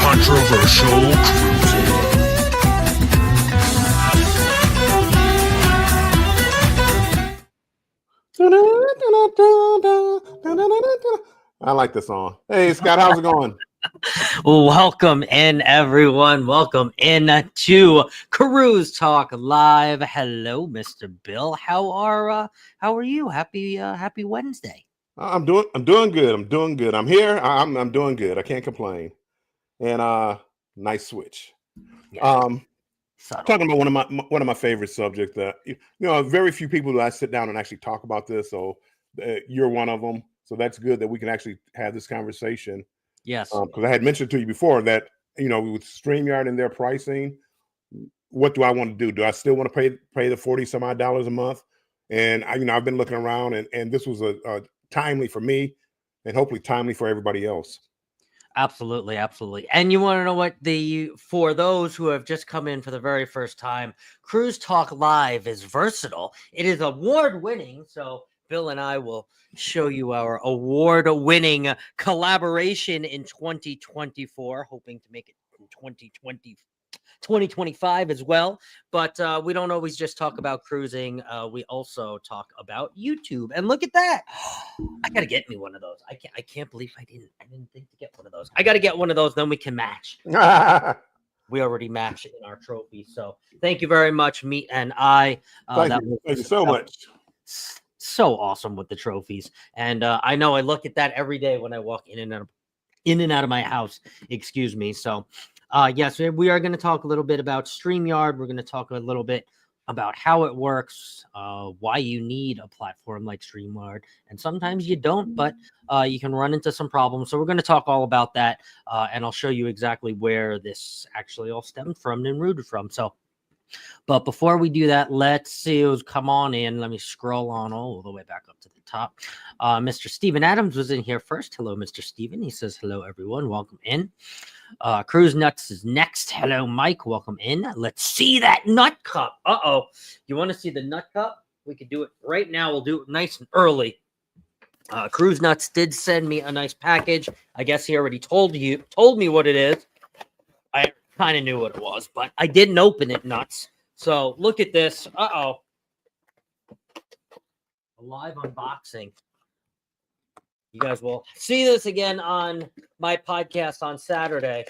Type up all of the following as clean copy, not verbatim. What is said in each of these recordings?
Controversial Cruising. I like the song. Hey, Scott, how's it going? Welcome in, everyone. Welcome in to Cruise Talk Live. Hello, Mr. Bill. How are you? Happy Wednesday. I'm doing good. I'm here. I'm doing good. I can't complain. And nice switch. Talking about one of my favorite subjects. Very few people that I sit down and actually talk about this. So you're one of them. So that's good that we can actually have this conversation. Yes, because I had mentioned to you before that with Streamyard and their pricing, what do I want to do? Do I still want to pay the $40 some odd a month? And I've been looking around, and this was a timely for me, and hopefully timely for everybody else. Absolutely. And you want to know what for those who have just come in for the very first time, Cruise Talk Live is versatile. It is award-winning, so Bill and I will show you our award-winning collaboration in 2024, hoping to make it in 2025 as well. But we don't always just talk about cruising. We also talk about YouTube. And look at that. I got to get me one of those. I can't believe I didn't think to get one of those. I got to get one of those. Then we can match. We already matched in our trophy. So thank you very much, Meet and I. Thank you so much. So awesome with the trophies. And I know I look at that every day when I walk in and out of my house. Excuse me. So yes, we are going to talk a little bit about StreamYard. We're going to talk a little bit about how it works, why you need a platform like StreamYard, and sometimes you don't, but you can run into some problems. So we're going to talk all about that, and I'll show you exactly where this actually all stemmed from and rooted from. But before we do that, let's see who's come on in. Let me scroll on all the way back up to the top. Mr. Steven Adams was in here first. Hello, Mr. Steven. He says, hello, everyone. Welcome in. Cruise Nuts is next. Hello, Mike. Welcome in. Let's see that nut cup. Uh-oh. You want to see the nut cup? We could do it right now. We'll do it nice and early. Cruise Nuts did send me a nice package. I guess he already told me what it is. I kind of knew what it was, but I didn't open it, Nuts. So look at this. Uh-oh. A live unboxing. You guys will see this again on my podcast on Saturday.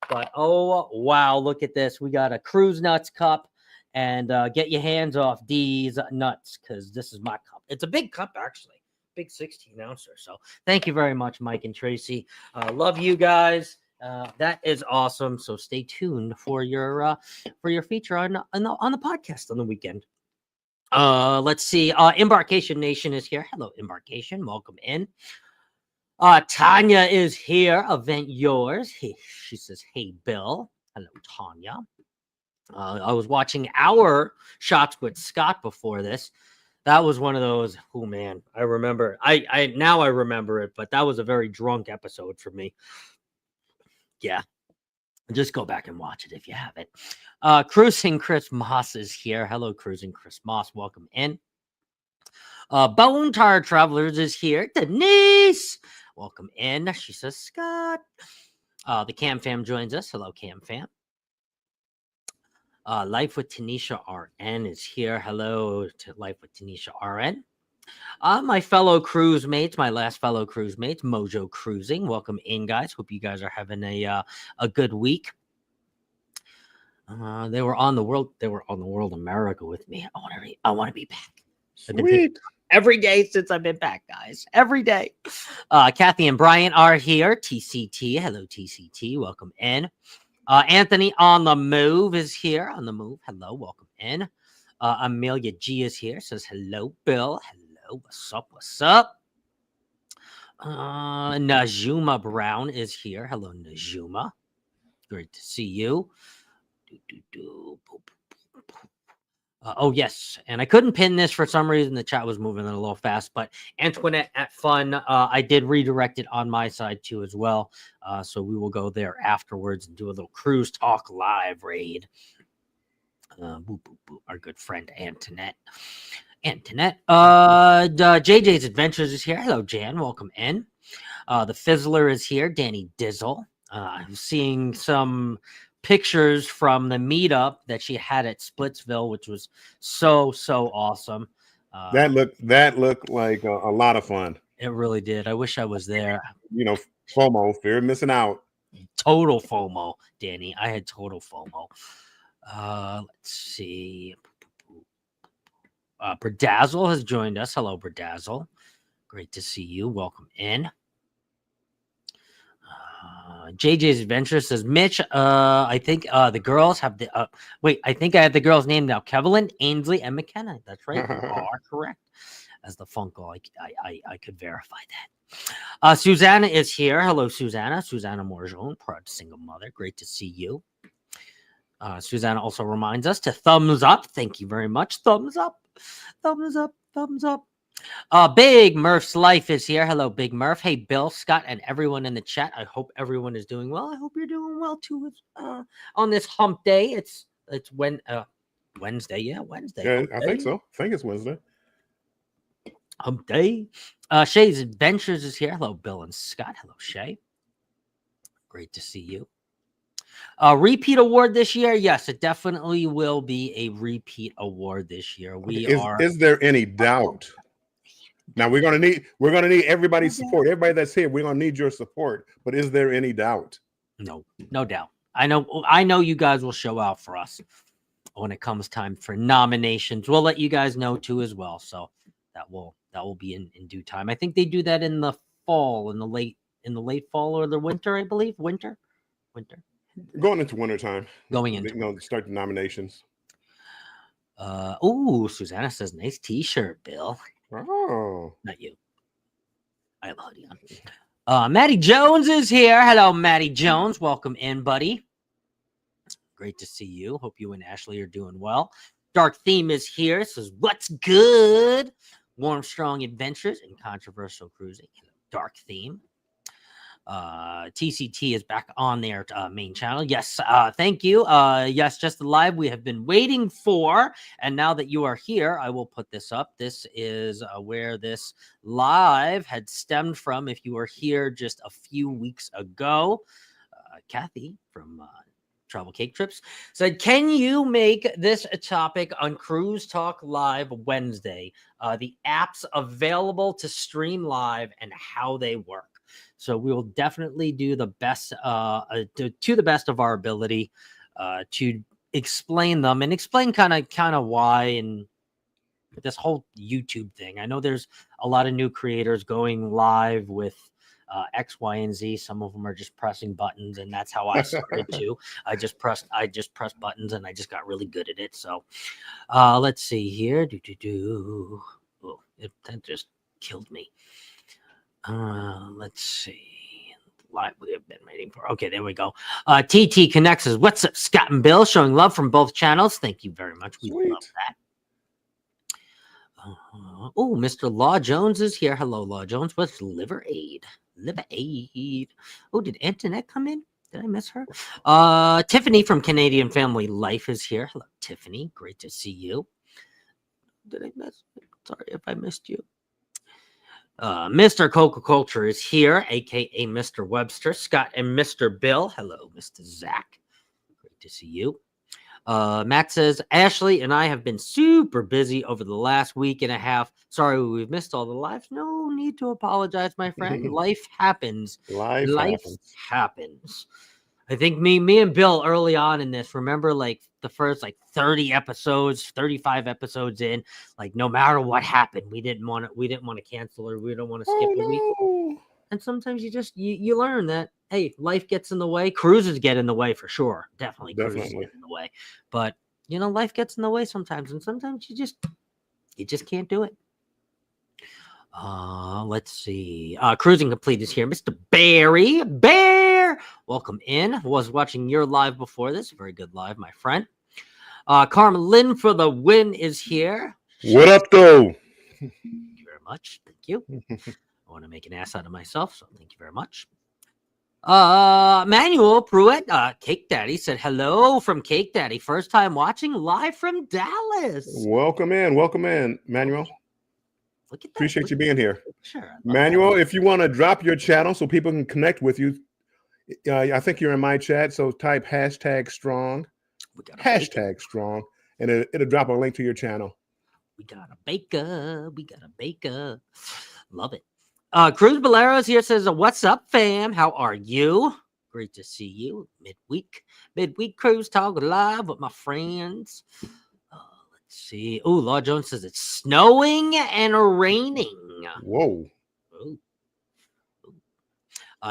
But, oh, wow, look at this. We got a Cruise Nuts cup. And get your hands off these nuts because this is my cup. It's a big cup, actually. Big 16-ouncer. So thank you very much, Mike and Tracy. Love you guys. That is awesome. So stay tuned for your feature on the podcast on the weekend. Let's see. Embarkation Nation is here. Hello, Embarkation. Welcome in. Tanya is here. Event yours. She says, "Hey, Bill." Hello, Tanya. I was watching our shots with Scott before this. That was one of those. Oh man, I remember. I now I remember it, but that was a very drunk episode for me. Yeah, just go back and watch it if you haven't. Cruising Chris Moss is here. Hello, Cruising Chris Moss. Welcome in. Bone Tire Travelers is here. Denise, welcome in. She says, Scott. The Cam Fam joins us. Hello, Cam Fam. Life with Tanisha RN is here. Hello to Life with Tanisha RN. My fellow cruise mates, my last fellow cruise mates, Mojo Cruising. Welcome in, guys. Hope you guys are having a good week. They were on the World America with me. I want to be back. Sweet. Every day since I've been back, guys. Every day. Kathy and Brian are here. TCT. Hello, TCT. Welcome in. Anthony on the move is here. On the move. Hello. Welcome in. Amelia G is here. Says, hello, Bill. Hello. What's up? What's up? Najuma Brown is here. Hello, Najuma. Great to see you. Oh, yes. And I couldn't pin this for some reason. The chat was moving a little fast. But Antoinette at Fun, I did redirect it on my side too as well. So we will go there afterwards and do a little Cruise Talk Live raid. Our good friend Antoinette. JJ's Adventures is here. Hello, Jan. Welcome in. The Fizzler is here. Danny Dizzle. Seeing some pictures from the meetup that she had at Splitsville, which was so awesome. That looked like a lot of fun. It really did. I wish I was there. FOMO, fear of missing out. Total FOMO, Danny. I had total FOMO. Let's see. Berdazzle has joined us. Hello, Berdazzle. Great to see you. Welcome in. JJ's Adventure says, Mitch, I think the girls have the I think I have the girls' name now. Kevlin, Ainsley, and McKenna. That's right. You are correct. As the Funkle, I could verify that. Susanna is here. Hello, Susanna. Susanna Morjon, proud single mother. Great to see you. Susanna also reminds us to thumbs up. Thank you very much. Thumbs up. Thumbs up. Thumbs up. Big Murph's Life is here. Hello, Big Murph. Hey, Bill, Scott, and everyone in the chat. I hope everyone is doing well. I hope you're doing well too. On this hump day, it's Wednesday. Yeah, Wednesday. Yeah, I think so. I think it's Wednesday. Hump day. Shay's Adventures is here. Hello, Bill and Scott. Hello, Shay. Great to see you. Repeat award this year? Yes, it definitely will be a repeat award this year. Is there any doubt? Now we're gonna need everybody's support. Everybody that's here, we're gonna need your support. But is there any doubt? No doubt. I know you guys will show out for us when it comes time for nominations. We'll let you guys know too as well. So that will be in due time. I think they do that in the fall, in the late fall or the winter, I believe. Winter. Going into winter time. Start the nominations. Susanna says, nice t-shirt, Bill. Oh. Not you. I have a hoodie on. Maddie Jones is here. Hello, Maddie Jones. Welcome in, buddy. Great to see you. Hope you and Ashley are doing well. Dark Theme is here. Says, what's good? Warm, strong adventures and controversial cruising. Dark Theme. TCT is back on their main channel. Yes, thank you. Yes, just the live we have been waiting for, and now that you are here, I will put this up. This is where this live had stemmed from. If you were here just a few weeks ago, Kathy from Travel Cake Trips said, can you make this a topic on Cruise Talk Live Wednesday? The apps available to stream live and how they work. So we will definitely do the best to the best of our ability to explain them and explain kind of why and this whole YouTube thing. I know there's a lot of new creators going live with X, Y, and Z. Some of them are just pressing buttons, and that's how I started too. I just pressed buttons, and I just got really good at it. So let's see here. Oh, that just killed me. Let's see. Live we have been waiting for. Okay, there we go. TT Connects says, what's up, Scott and Bill? Showing love from both channels. Thank you very much. We love that. Mr. Law Jones is here. Hello, Law Jones. What's Liver Aid? Liver Aid. Oh, did Antoinette come in? Did I miss her? Tiffany from Canadian Family Life is here. Hello, Tiffany. Great to see you. Did I miss? Sorry if I missed you. Mr. Coca Culture is here, aka Mr. Webster. Scott and Mr. Bill. Hello, Mr. Zach. Great to see you. Matt says, Ashley and I have been super busy over the last week and a half. Sorry, we've missed all the lives. No need to apologize, my friend. Life happens. Life happens. I think me and Bill early on in this, remember like the first 30 episodes, 35 episodes in, like no matter what happened, we didn't want to cancel or we don't want to skip a week. And sometimes you learn that, hey, life gets in the way. Cruises get in the way for sure. Definitely. Cruises get in the way. But life gets in the way sometimes, and sometimes you just can't do it. Let's see. Cruising Complete is here. Mr. Barry. Bear, welcome in. Was watching your live before this. Very good live, my friend. Carmen Lynn for the win is here. What up, though? Thank you very much. Thank you. I want to make an ass out of myself, so thank you very much. Manuel Pruitt, Cake Daddy said hello from Cake Daddy. First time watching live from Dallas. Welcome in, Manuel. Look at that. Appreciate you being here. Sure. Manuel, if you want to drop your channel so people can connect with you, I think you're in my chat, so type #strong, We got a #strong, and it'll drop a link to your channel. We got a baker. We got a baker. Love it. Cruz Boleros here says, "What's up, fam? How are you? Great to see you. Midweek Cruise Talk live with my friends. Let's see. Oh, Law Jones says it's snowing and raining. Whoa. Ooh.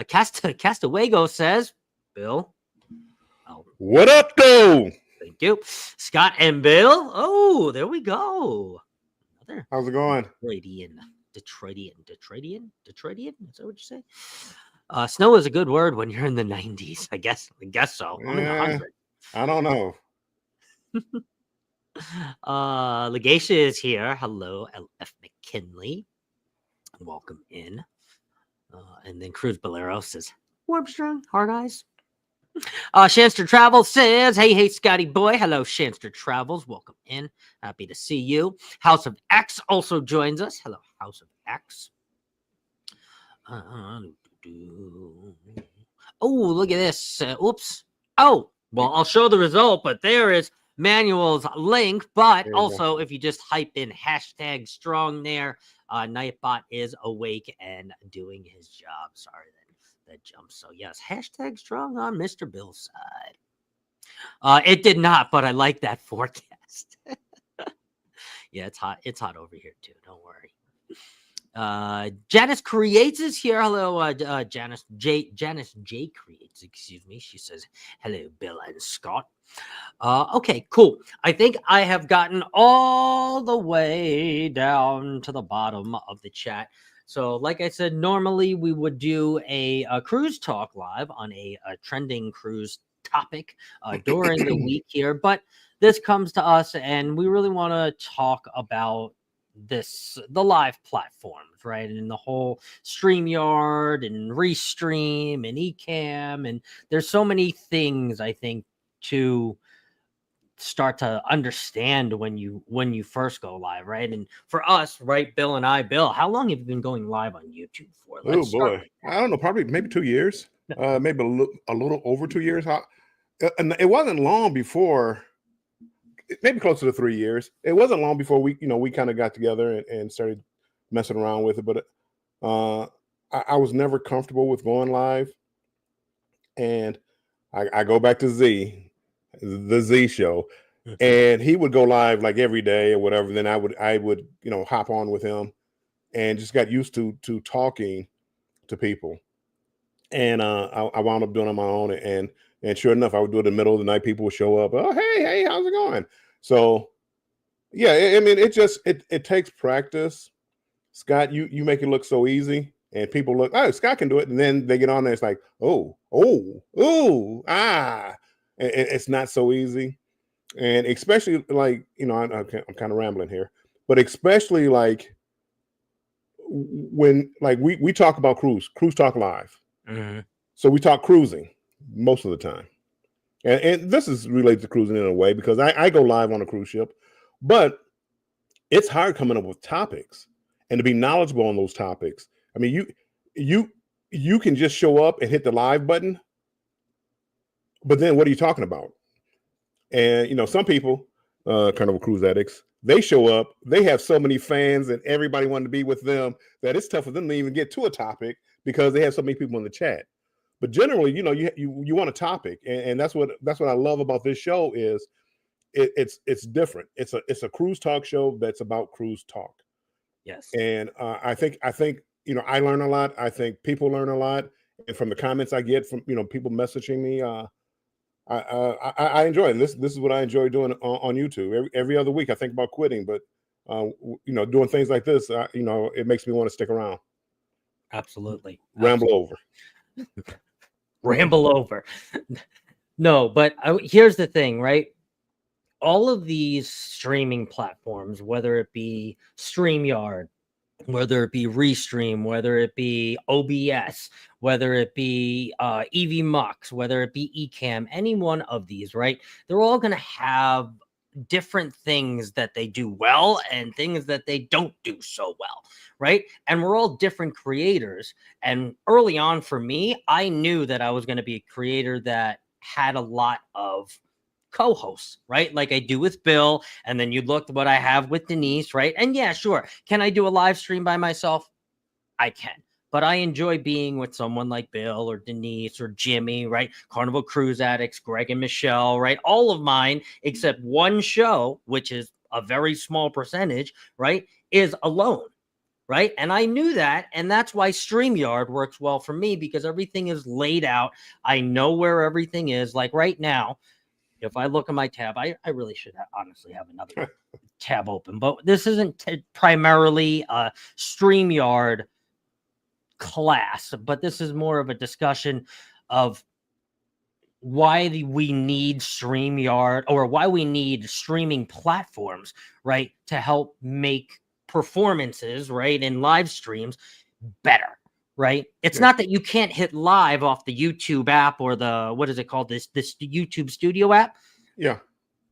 Castawago says, Bill. Oh, what up, though? Thank you, Scott and Bill. Oh, there we go. Another How's it going? Detroitian. Is that what you say? Snow is a good word when you're in the 90s. I guess so. I'm in the 100s. I don't know. Legacia is here. Hello, LF McKinley. Welcome in. And then Cruz Bolero says, Warmstrong, hard eyes. Shanster Travels says, hey, Scotty boy. Hello, Shanster Travels. Welcome in. Happy to see you. House of X also joins us. Hello, House of X. Oh, look at this. Oops. Oh, well, I'll show the result, but there is Manuel's link. But also, if you just type in #strong there, Nightbot is awake and doing his job. Sorry that jump. So yes, #strong on Mr. Bill's side. It did not, but I like that forecast. Yeah, it's hot. It's hot over here too. Don't worry. Janice Creates is here. Hello, Janice J Creates. Excuse me. She says hello, Bill and Scott. Okay, cool. I think I have gotten all the way down to the bottom of the chat. So, like I said, normally we would do a cruise talk live on a trending cruise topic during the week here, but this comes to us, and we really want to talk about the live platforms, right? And the whole Streamyard and Restream and Ecamm, and there's so many things I think to start to understand when you first go live, right? And for us, right, Bill, how long have you been going live on YouTube for? Oh boy, I don't know, probably maybe 2 years, maybe a little over 2 years. And it wasn't long before, maybe closer to 3 years. It wasn't long before we kind of got together and started messing around with it. But I was never comfortable with going live, and I go back to the Z show, and he would go live like every day or whatever. Then I would hop on with him, and just got used to talking to people. And I wound up doing it on my own, and sure enough, I would do it in the middle of the night. People would show up. Oh, hey, how's it going? So yeah, I mean, it takes practice. Scott, you make it look so easy, and people look, oh, Scott can do it, and then they get on there. It's like, it's not so easy. And especially like, I'm kind of rambling here, but especially like when like we talk about cruise talk live. Mm-hmm. So we talk cruising most of the time. And this is related to cruising in a way, because I go live on a cruise ship, but it's hard coming up with topics and to be knowledgeable on those topics. I mean, you can just show up and hit the live button, but then what are you talking about? And some people, kind of cruise addicts, they show up, they have so many fans and everybody wanting to be with them that it's tough for them to even get to a topic because they have so many people in the chat. But generally, you want a topic, and that's what I love about this show is it's different. It's a cruise talk show that's about cruise talk. Yes. And I think I learn a lot. I think people learn a lot, and from the comments I get from people messaging me, I enjoy it. And this is what I enjoy doing on YouTube. Every other week I think about quitting, but doing things like this, it makes me want to stick around. Absolutely. Ramble over. Ramble over. No, but here's the thing, right? All of these streaming platforms, whether it be StreamYard, whether it be Restream, whether it be OBS, whether it be EV Mux, whether it be Ecamm, any one of these, right? They're all going to have different things that they do well and things that they don't do so well, right? And we're all different creators. And early on for me, I knew that I was going to be a creator that had a lot of co-hosts, right? Like I do with Bill. And then you look at what I have with Denise, right? And yeah, sure. Can I do a live stream by myself? I can. But I enjoy being with someone like Bill or Denise or Jimmy, right? Carnival Cruise Addicts, Greg and Michelle, right? All of mine, except one show, which is a very small percentage, right, is alone, right? And I knew that. And that's why StreamYard works well for me, because everything is laid out. I know where everything is. Like right now, if I look at my tab, I really should honestly have another tab open, but this isn't primarily a StreamYard class, but this is more of a discussion of why we need StreamYard, or why we need streaming platforms, right, to help make performances, right, in live streams better, right? It's not that you can't hit live off the YouTube app or the, what is it called, this YouTube Studio app. Yeah,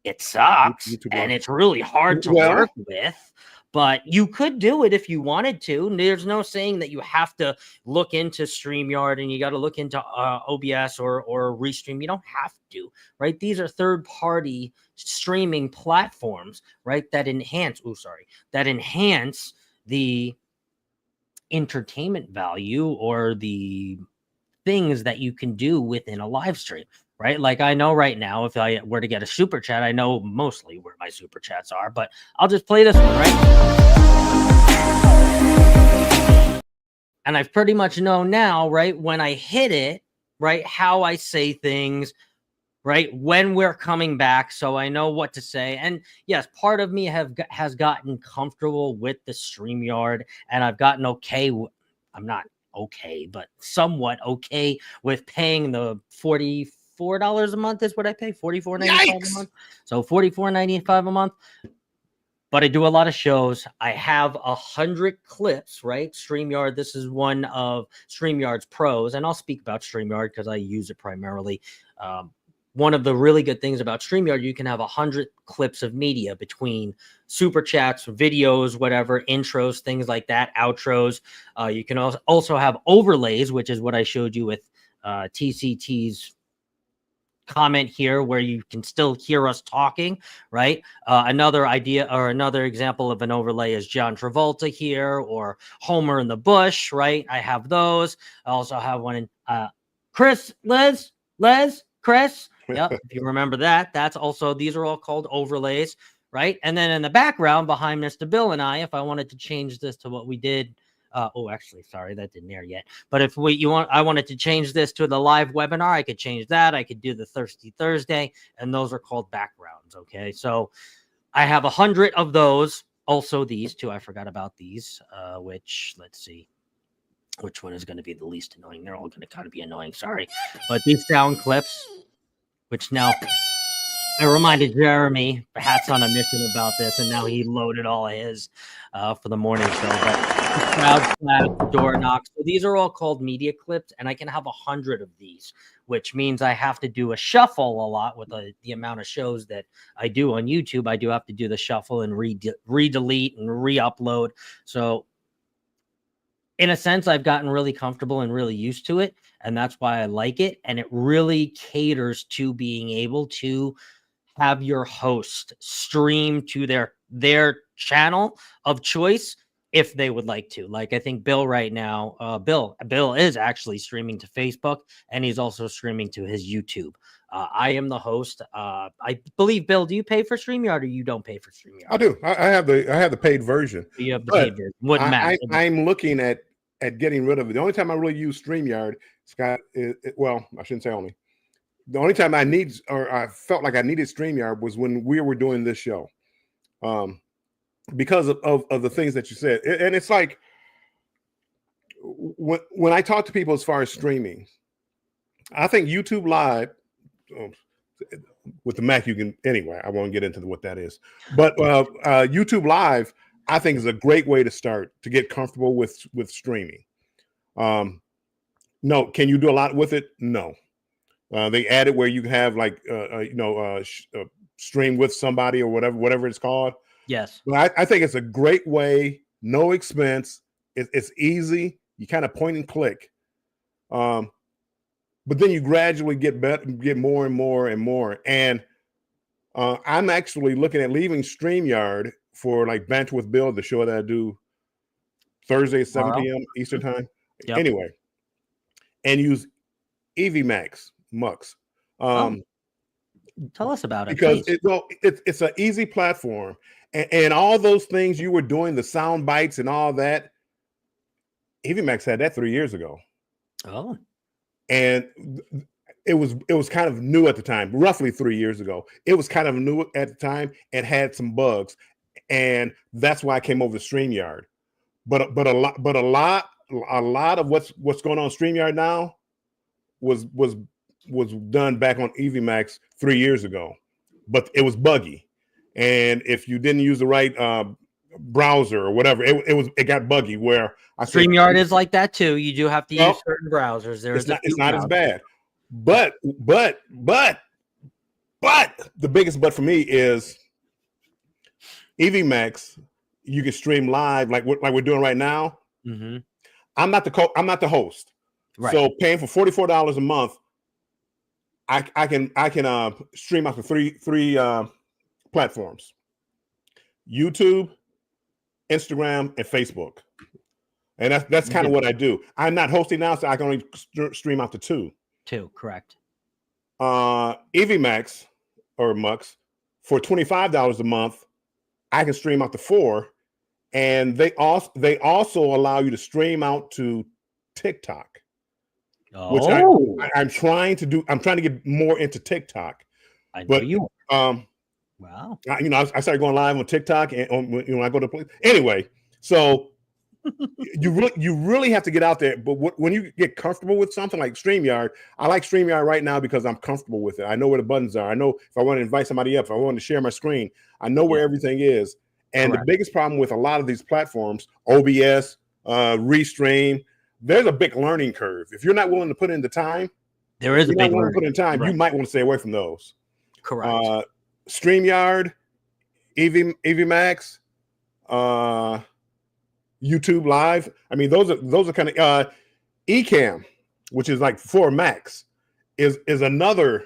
it sucks YouTube and Live. it's really hard to work with, but you could do it if you wanted to. There's no saying that you have to look into StreamYard and you got to look into OBS or Restream. You don't have to, right? These are third-party streaming platforms, right? That enhance the entertainment value or the things that you can do within a live stream, right? Like I know right now, if I were to get a super chat, I know mostly where my super chats are, but I'll just play this one, right? And I've pretty much know now, right, when I hit it, right, how I say things, right, when we're coming back, so I know what to say. And yes, part of me has gotten comfortable with the StreamYard, and I've gotten okay. I'm not okay, but somewhat okay with paying the $44 a month is what I pay, $44.95 a month. So $44.95 a month. But I do a lot of shows. I have 100 clips, right? StreamYard, this is one of StreamYard's pros, and I'll speak about StreamYard because I use it primarily. One of the really good things about StreamYard, you can have 100 clips of media between super chats, videos, whatever, intros, things like that, outros. You can also have overlays, which is what I showed you with TCT's comment here, where you can still hear us talking, right? Another idea or another example of an overlay is John Travolta here, or Homer in the bush, right? I have those. I also have one in Chris. Yep, if you remember that, that's also, these are all called overlays, right? And then in the background behind Mr. Bill and I, if I wanted to change this to what we did, actually, sorry, that didn't air yet. But if I wanted to change this to the live webinar, I could change that. I could do the Thirsty Thursday, and those are called backgrounds. Okay, so I have 100 of those. Also, these two, I forgot about these. Which, let's see, which one is going to be the least annoying? They're all going to kind of be annoying. Sorry, but these sound clips, which now I reminded Jeremy, Hat's on a mission about this, and now he loaded all his for the morning show. But crowd clap, door knocks. So these are all called media clips, and I can have 100 of these, which means I have to do a shuffle a lot with the amount of shows that I do on YouTube. I do have to do the shuffle and re-delete and re-upload. So in a sense, I've gotten really comfortable and really used to it, and that's why I like it. And it really caters to being able to have your host stream to their channel of choice if they would like to. Like I think Bill right now, Bill is actually streaming to Facebook, and he's also streaming to his YouTube. I am the host. I believe, Bill, do you pay for StreamYard or you don't pay for StreamYard? I do. I have the paid version. You have the paid version. Wouldn't matter. I'm looking at getting rid of it. The only time I really use StreamYard, Scott, well, I shouldn't say only. The only time I felt like I needed StreamYard was when we were doing this show, because of the things that you said. And it's like when I talk to people as far as streaming, I think YouTube Live, with the Mac, you can, anyway, I won't get into what that is. But YouTube Live, I think, is a great way to start to get comfortable with streaming. No, can you do a lot with it? No. They added where you can have like stream with somebody or whatever it's called. Yes. But I think it's a great way, no expense. It's easy. You kind of point and click. But then you gradually get better, get more and more and more. And I'm actually looking at leaving Streamyard for like Banter with Bill, the show that I do Thursday at 7 p.m. Eastern time. Yep. Anyway, and use EV Mux. Tell us about it. Because it's an easy platform. And all those things you were doing, the sound bites and all that, EVMax had that 3 years ago. Oh. And it was kind of new at the time, roughly 3 years ago. It was kind of new at the time and had some bugs. And that's why I came over to StreamYard. But a lot of what's going on StreamYard now was done back on EVMax 3 years ago. But it was buggy. And if you didn't use the right browser or whatever, it got buggy. Where StreamYard is like that too. You do have to use certain browsers. It's not as bad. But the biggest but for me is EVMax. You can stream live like we're doing right now. Mm-hmm. I'm not the host. Right. So paying for $44 a month, I can stream out to three platforms: YouTube, Instagram, and Facebook. And that's kind of what I do. I'm not hosting now, so I can only stream out to two. Two, correct. EVMax or Mux for $25 a month, I can stream out to 4, and they also allow you to stream out to TikTok. Which I'm trying to do. I'm trying to get more into TikTok. I know you. Wow. I started going live on TikTok, and when I go to play. Anyway, so you really have to get out there. But when you get comfortable with something like StreamYard, I like StreamYard right now because I'm comfortable with it. I know where the buttons are. I know if I want to invite somebody up, if I want to share my screen, I know where everything is. And the biggest problem with a lot of these platforms, OBS, Restream, there's a big learning curve. If you're not willing to put in the time, there is a big learning. Put in time, you might want to stay away from those. Correct. StreamYard, EVMax, YouTube Live. I mean, those are kind of Ecamm, which is like for Macs, is another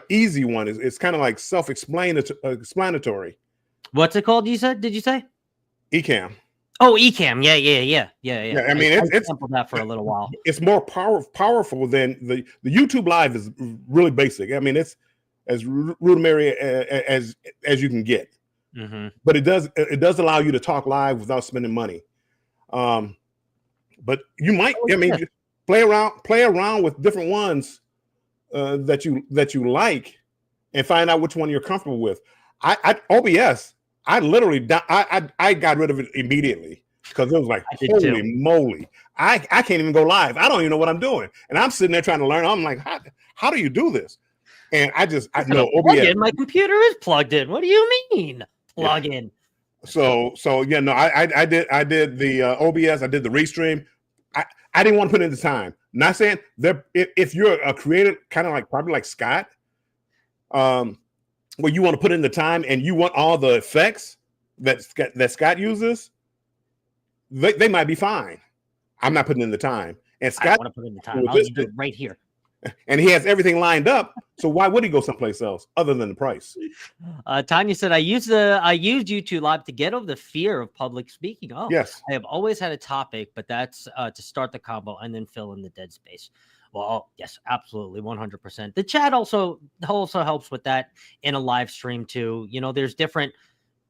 easy one. It's kind of like self-explanatory. What's it called? Did you say? Ecamm. Oh, Ecamm. Yeah. I mean, I sampled that for a little while. It's more powerful than the YouTube Live is really basic. I mean, it's as rudimentary as you can get. Mm-hmm. But it does allow you to talk live without spending money. But you might, play around with different ones that you like, and find out which one you're comfortable with. OBS. I literally I got rid of it immediately because it was like, holy moly, I can't even go live. I don't even know what I'm doing, and I'm sitting there trying to learn. I'm like, how do you do this? And I know OBS. My computer is plugged in. What do you mean plug in? So yeah, no, I did the OBS. I did the Restream. I didn't want to put in the time. Not saying that if you're a creator, kind of like probably like Scott, where you want to put in the time and you want all the effects that Scott uses, they might be fine. I'm not putting in the time. And Scott, I want to put in the time. I'll do it right here. And he has everything lined up. So why would he go someplace else other than the price? Tanya said, I used YouTube Live to get over the fear of public speaking. Oh, yes. I have always had a topic, but that's to start the combo and then fill in the dead space. Well, yes, absolutely, 100%. The chat also helps with that in a live stream too. There's different.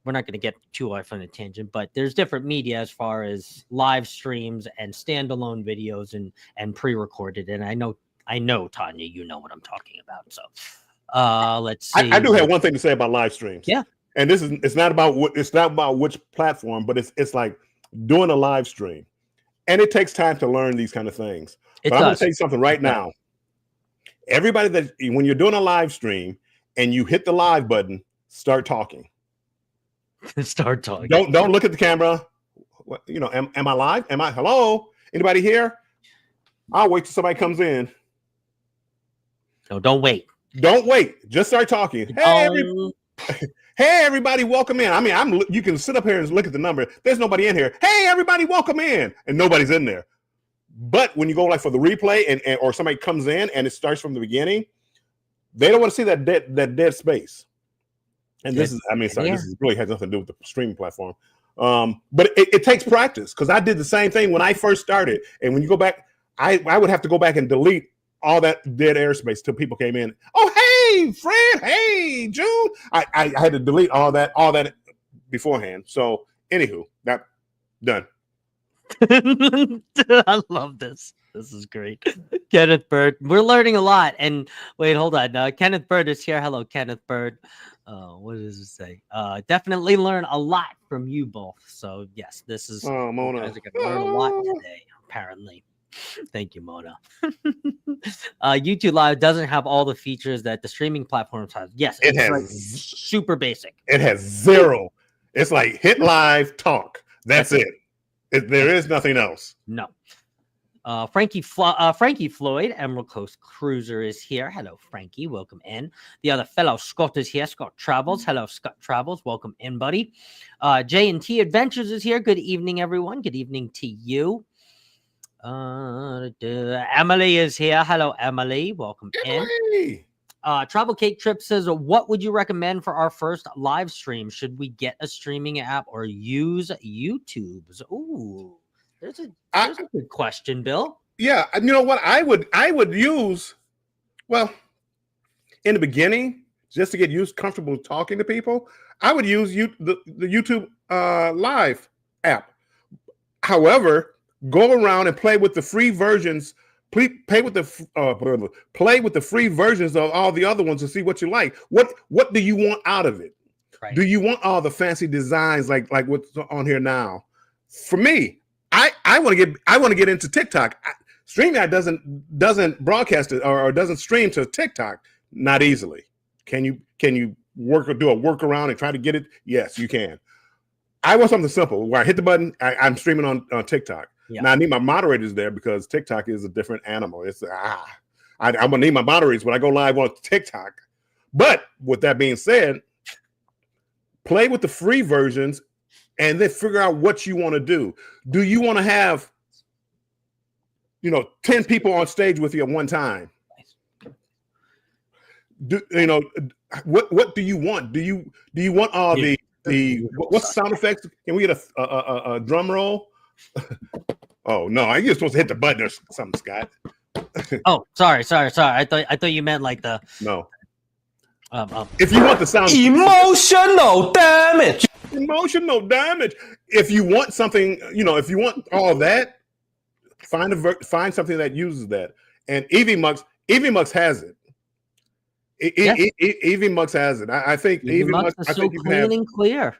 We're not going to get too off on a tangent, but there's different media as far as live streams and standalone videos and pre-recorded. And I know, Tanya, you know what I'm talking about. So, let's see. I do have one thing to say about live streams. Yeah, and it's not about which platform, but it's like doing a live stream, and it takes time to learn these kind of things. But I'm going to tell you something right now. Everybody when you're doing a live stream and you hit the live button, start talking. Start talking. Don't look at the camera. Am I live? Hello? Anybody here? I'll wait till somebody comes in. No, don't wait. Don't wait. Just start talking. Hey, everybody, welcome in. I mean, you can sit up here and look at the number. There's nobody in here. Hey, everybody, welcome in, and nobody's in there. But when you go like for the replay and or somebody comes in and it starts from the beginning, they don't want to see that dead space. And this really has nothing to do with the streaming platform. But it takes practice, because I did the same thing when I first started. And when you go back, I would have to go back and delete all that dead airspace till people came in. Oh, hey, Fred. Hey, June. I had to delete all that beforehand. So anywho, that done. I love this. This is great. Kenneth Bird. We're learning a lot. And wait, hold on. Kenneth Bird is here. Hello, Kenneth Bird. What does it say? Definitely learn a lot from you both. So yes, this is Mona. You guys are gonna learn a lot today, apparently. Thank you, Mona. YouTube Live doesn't have all the features that the streaming platforms have. Yes, it has like super basic. It has zero. It's like hit live, talk. That's it. There is nothing else. No. Frankie Floyd, Emerald Coast Cruiser, is here. Hello, Frankie. Welcome in. The other fellow Scott is here. Scott Travels. Hello, Scott Travels. Welcome in, buddy. J&T Adventures is here. Good evening, everyone. Good evening to you. Emily is here. Hello, Emily. Welcome in. Travel Cake Trip says, what would you recommend for our first live stream? Should we get a streaming app or use YouTube's? Ooh, there's a good question, Bill. Yeah, you know what? I would use, well, in the beginning, just to get comfortable talking to people, I would use the YouTube Live app. However, go around and play with the free versions. Play with the free versions of all the other ones to see what you like. What do you want out of it? Right. Do you want all the fancy designs like what's on here now? For me, I want to get into TikTok. Streamyard doesn't broadcast it or doesn't stream to TikTok. Not easily. Can you do a workaround and try to get it? Yes, you can. I want something simple where I hit the button. I'm streaming on TikTok. Yeah. Now I need my moderators there because TikTok is a different animal. It's I'm gonna need my moderators when I go live on TikTok. But with that being said, play with the free versions and then figure out what you want to do. Do you want to have 10 people on stage with you at one time? What do you want? Do you want all the what's the sound effects? Can we get a drum roll? Oh no, you're supposed to hit the button or something, Scott. Oh, sorry. I thought you meant like the no. If you want the sound, emotional damage. If you want something, if you want all of that, find something that uses that. And EVMux has it. EVMux has it. I think EVMux is so clean and clear.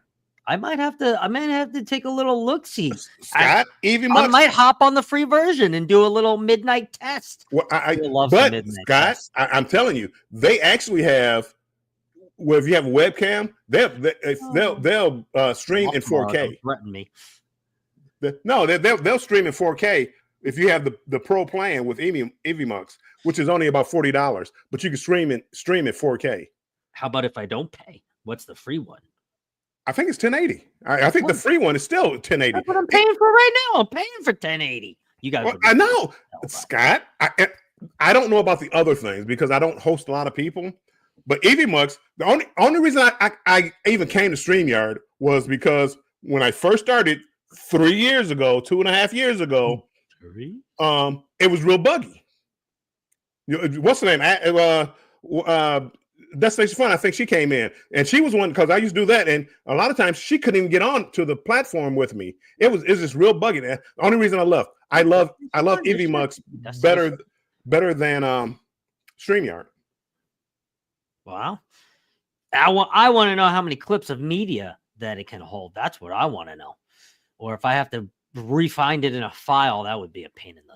I might have to take a little look-see. Scott, I might hop on the free version and do a little midnight test. Well, but Scott, I'm telling you, they actually have. Well, if you have a webcam, they'll stream in 4K. Don't threaten me. No, they'll stream in 4K if you have the pro plan with EVMux, which is only about $40, but you can stream in 4K. How about if I don't pay? What's the free one? I think it's 1080. I think the free one is still 1080. That's what I'm paying for right now. I'm paying for 1080. You guys, I know, Scott. I don't know about the other things because I don't host a lot of people. But EVMux, the only reason I even came to StreamYard was because when I first started 3 years ago, 2.5 years ago, it was real buggy. What's the name? Destination Fun, I think she came in and she was one because I used to do that, and a lot of times she couldn't even get on to the platform with me. It's just real buggy. The only reason I love EVMux better than StreamYard. Wow. I want to know how many clips of media that it can hold. That's what I want to know. Or if I have to re-find it in a file, that would be a pain in the.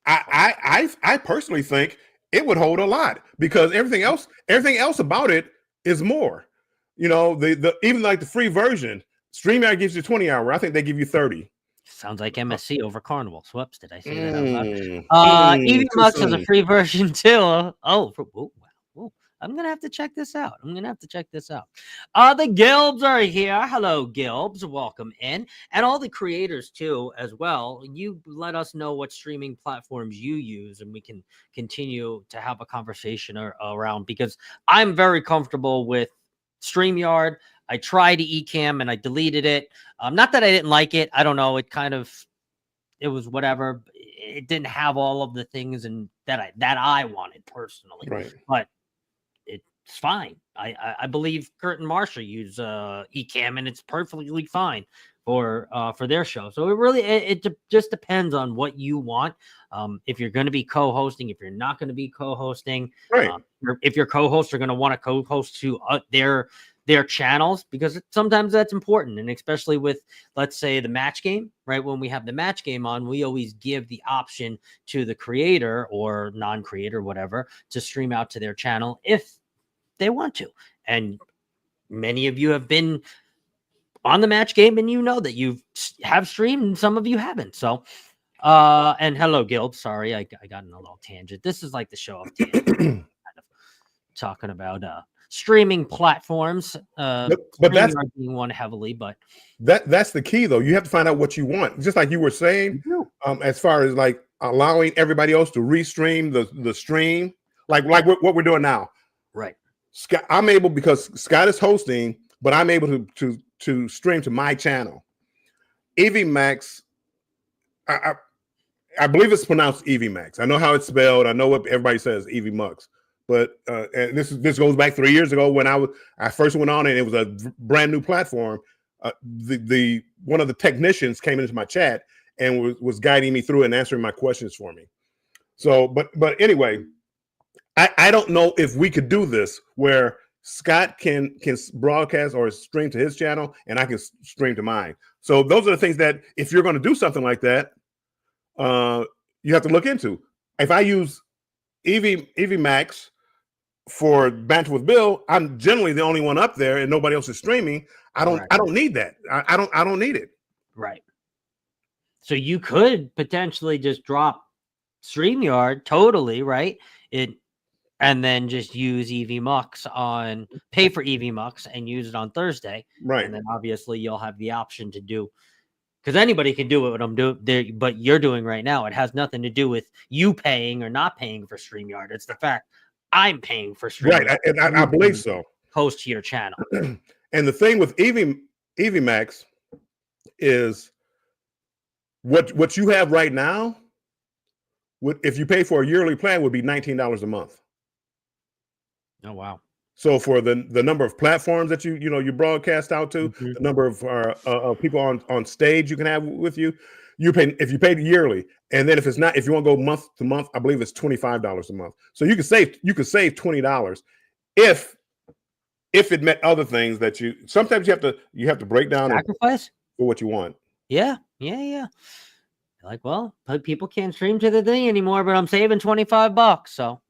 I personally think it would hold a lot because everything else about it is more. The even like the free version, StreamYard gives you 20 hours. I think they give you 30. Sounds like MSC over Carnival. Whoops, did I say that out loud? EVMux has a free version too. Wow. I'm gonna have to check this out. The Gilbs are here. Hello, Gilbs. Welcome in, and all the creators too, as well. You let us know what streaming platforms you use, and we can continue to have a conversation around. Because I'm very comfortable with Streamyard. I tried Ecamm and I deleted it. Not that I didn't like it. I don't know. It was whatever. It didn't have all of the things and that I wanted personally. Right. But it's fine. I believe Kurt and Marsha use Ecamm, and it's perfectly fine for their show. So it just depends on what you want. If you're going to be co-hosting, if you're not going to be co-hosting, right. If your co-hosts are going to want to co-host to their channels, because sometimes that's important. And especially with, let's say, the match game, right? When we have the match game on, we always give the option to the creator or non-creator, whatever, to stream out to their channel if they want to. And many of you have been on the match game, and you know that you have streamed, and some of you haven't. So, and hello, Gilb. Sorry, I got in a little tangent. This is like the show of tangent, kind of talking about streaming platforms. But that's being one heavily, but that's the key, though. You have to find out what you want. Just like you were saying, as far as like allowing everybody else to restream the stream, like what we're doing now. Right. Scott, I'm able, because Scott is hosting, but I'm able to stream to my channel. EVMax, I believe it's pronounced EVMax. I know how it's spelled. I know what everybody says, EVMux. But and this goes back 3 years ago when I first went on, and it was a brand new platform. The one of the technicians came into my chat and was guiding me through it and answering my questions for me. So, but anyway, I don't know if we could do this where Scott can broadcast or stream to his channel, and I can stream to mine. So those are the things that, if you're going to do something like that, you have to look into. If I use EVMax for Banter with Bill, I'm generally the only one up there, and nobody else is streaming. I don't need that. I don't need it. Right. So you could potentially just drop StreamYard totally, right? And then just use EVMux pay for EVMux and use it on Thursday. Right. And then obviously you'll have the option to do, because anybody can do what I'm doing, but you're doing right now. It has nothing to do with you paying or not paying for StreamYard. It's the fact I'm paying for StreamYard. Right. And I believe so. Host to your channel. And the thing with EVMax is what you have right now, if you pay for a yearly plan, would be $19 a month. Oh, wow. So for the number of platforms that you broadcast out to, the number of people on stage you can have with you, if you pay yearly, and then if you want to go month to month, I believe it's $25 a month. So you could save $20 if it met other things that sometimes you have to break down sacrifice for what you want. Yeah. Like, well, people can't stream to the thing anymore, but I'm saving $25. So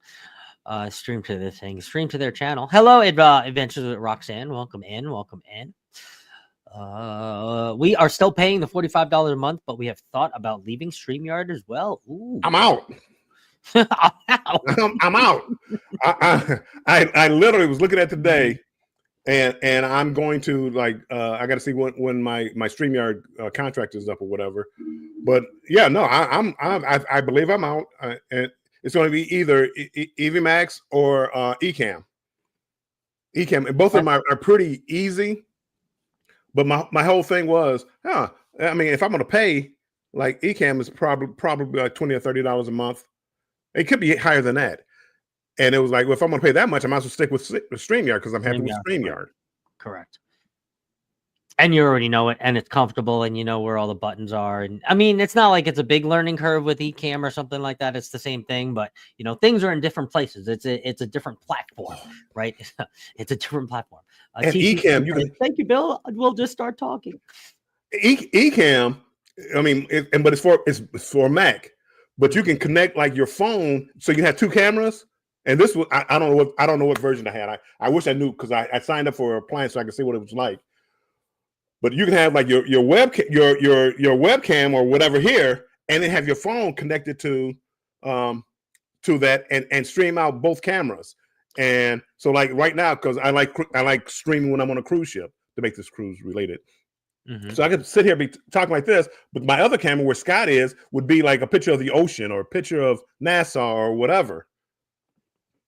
stream to this thing, stream to their channel. Hello, Adventures with Roxanne. Welcome in. We are still paying the $45 a month, but we have thought about leaving StreamYard as well. Ooh. I'm out. I'm out. I literally was looking at today, and I'm going to I got to see when my StreamYard contract is up or whatever. But yeah, no, I believe I'm out, and it's going to be either EVMax or Ecamm. And both of them are pretty easy. But my whole thing was, I mean, if I'm going to pay, like Ecamm is probably like $20 or $30 a month. It could be higher than that. And it was like, well, if I'm going to pay that much, I might as well stick with StreamYard because I'm happy with StreamYard. Correct. And you already know it, and it's comfortable, and you know where all the buttons are. And I mean, it's not like it's a big learning curve with Ecamm or something like that. It's the same thing, but things are in different places. It's a different platform, right? It's a different platform. And Ecamm, thank you, Bill. We'll just start talking. Ecamm, I mean, but it's for Mac, but you can connect like your phone, so you can have two cameras. And this was I don't know what version I had. I wish I knew, because I signed up for a plan so I could see what it was like. But you can have like your webcam or whatever here, and then have your phone connected to that and stream out both cameras. And so like right now, because I like streaming when I'm on a cruise ship to make this cruise related. So I could sit here be talking like this, but my other camera where Scott is would be like a picture of the ocean or a picture of NASA or whatever.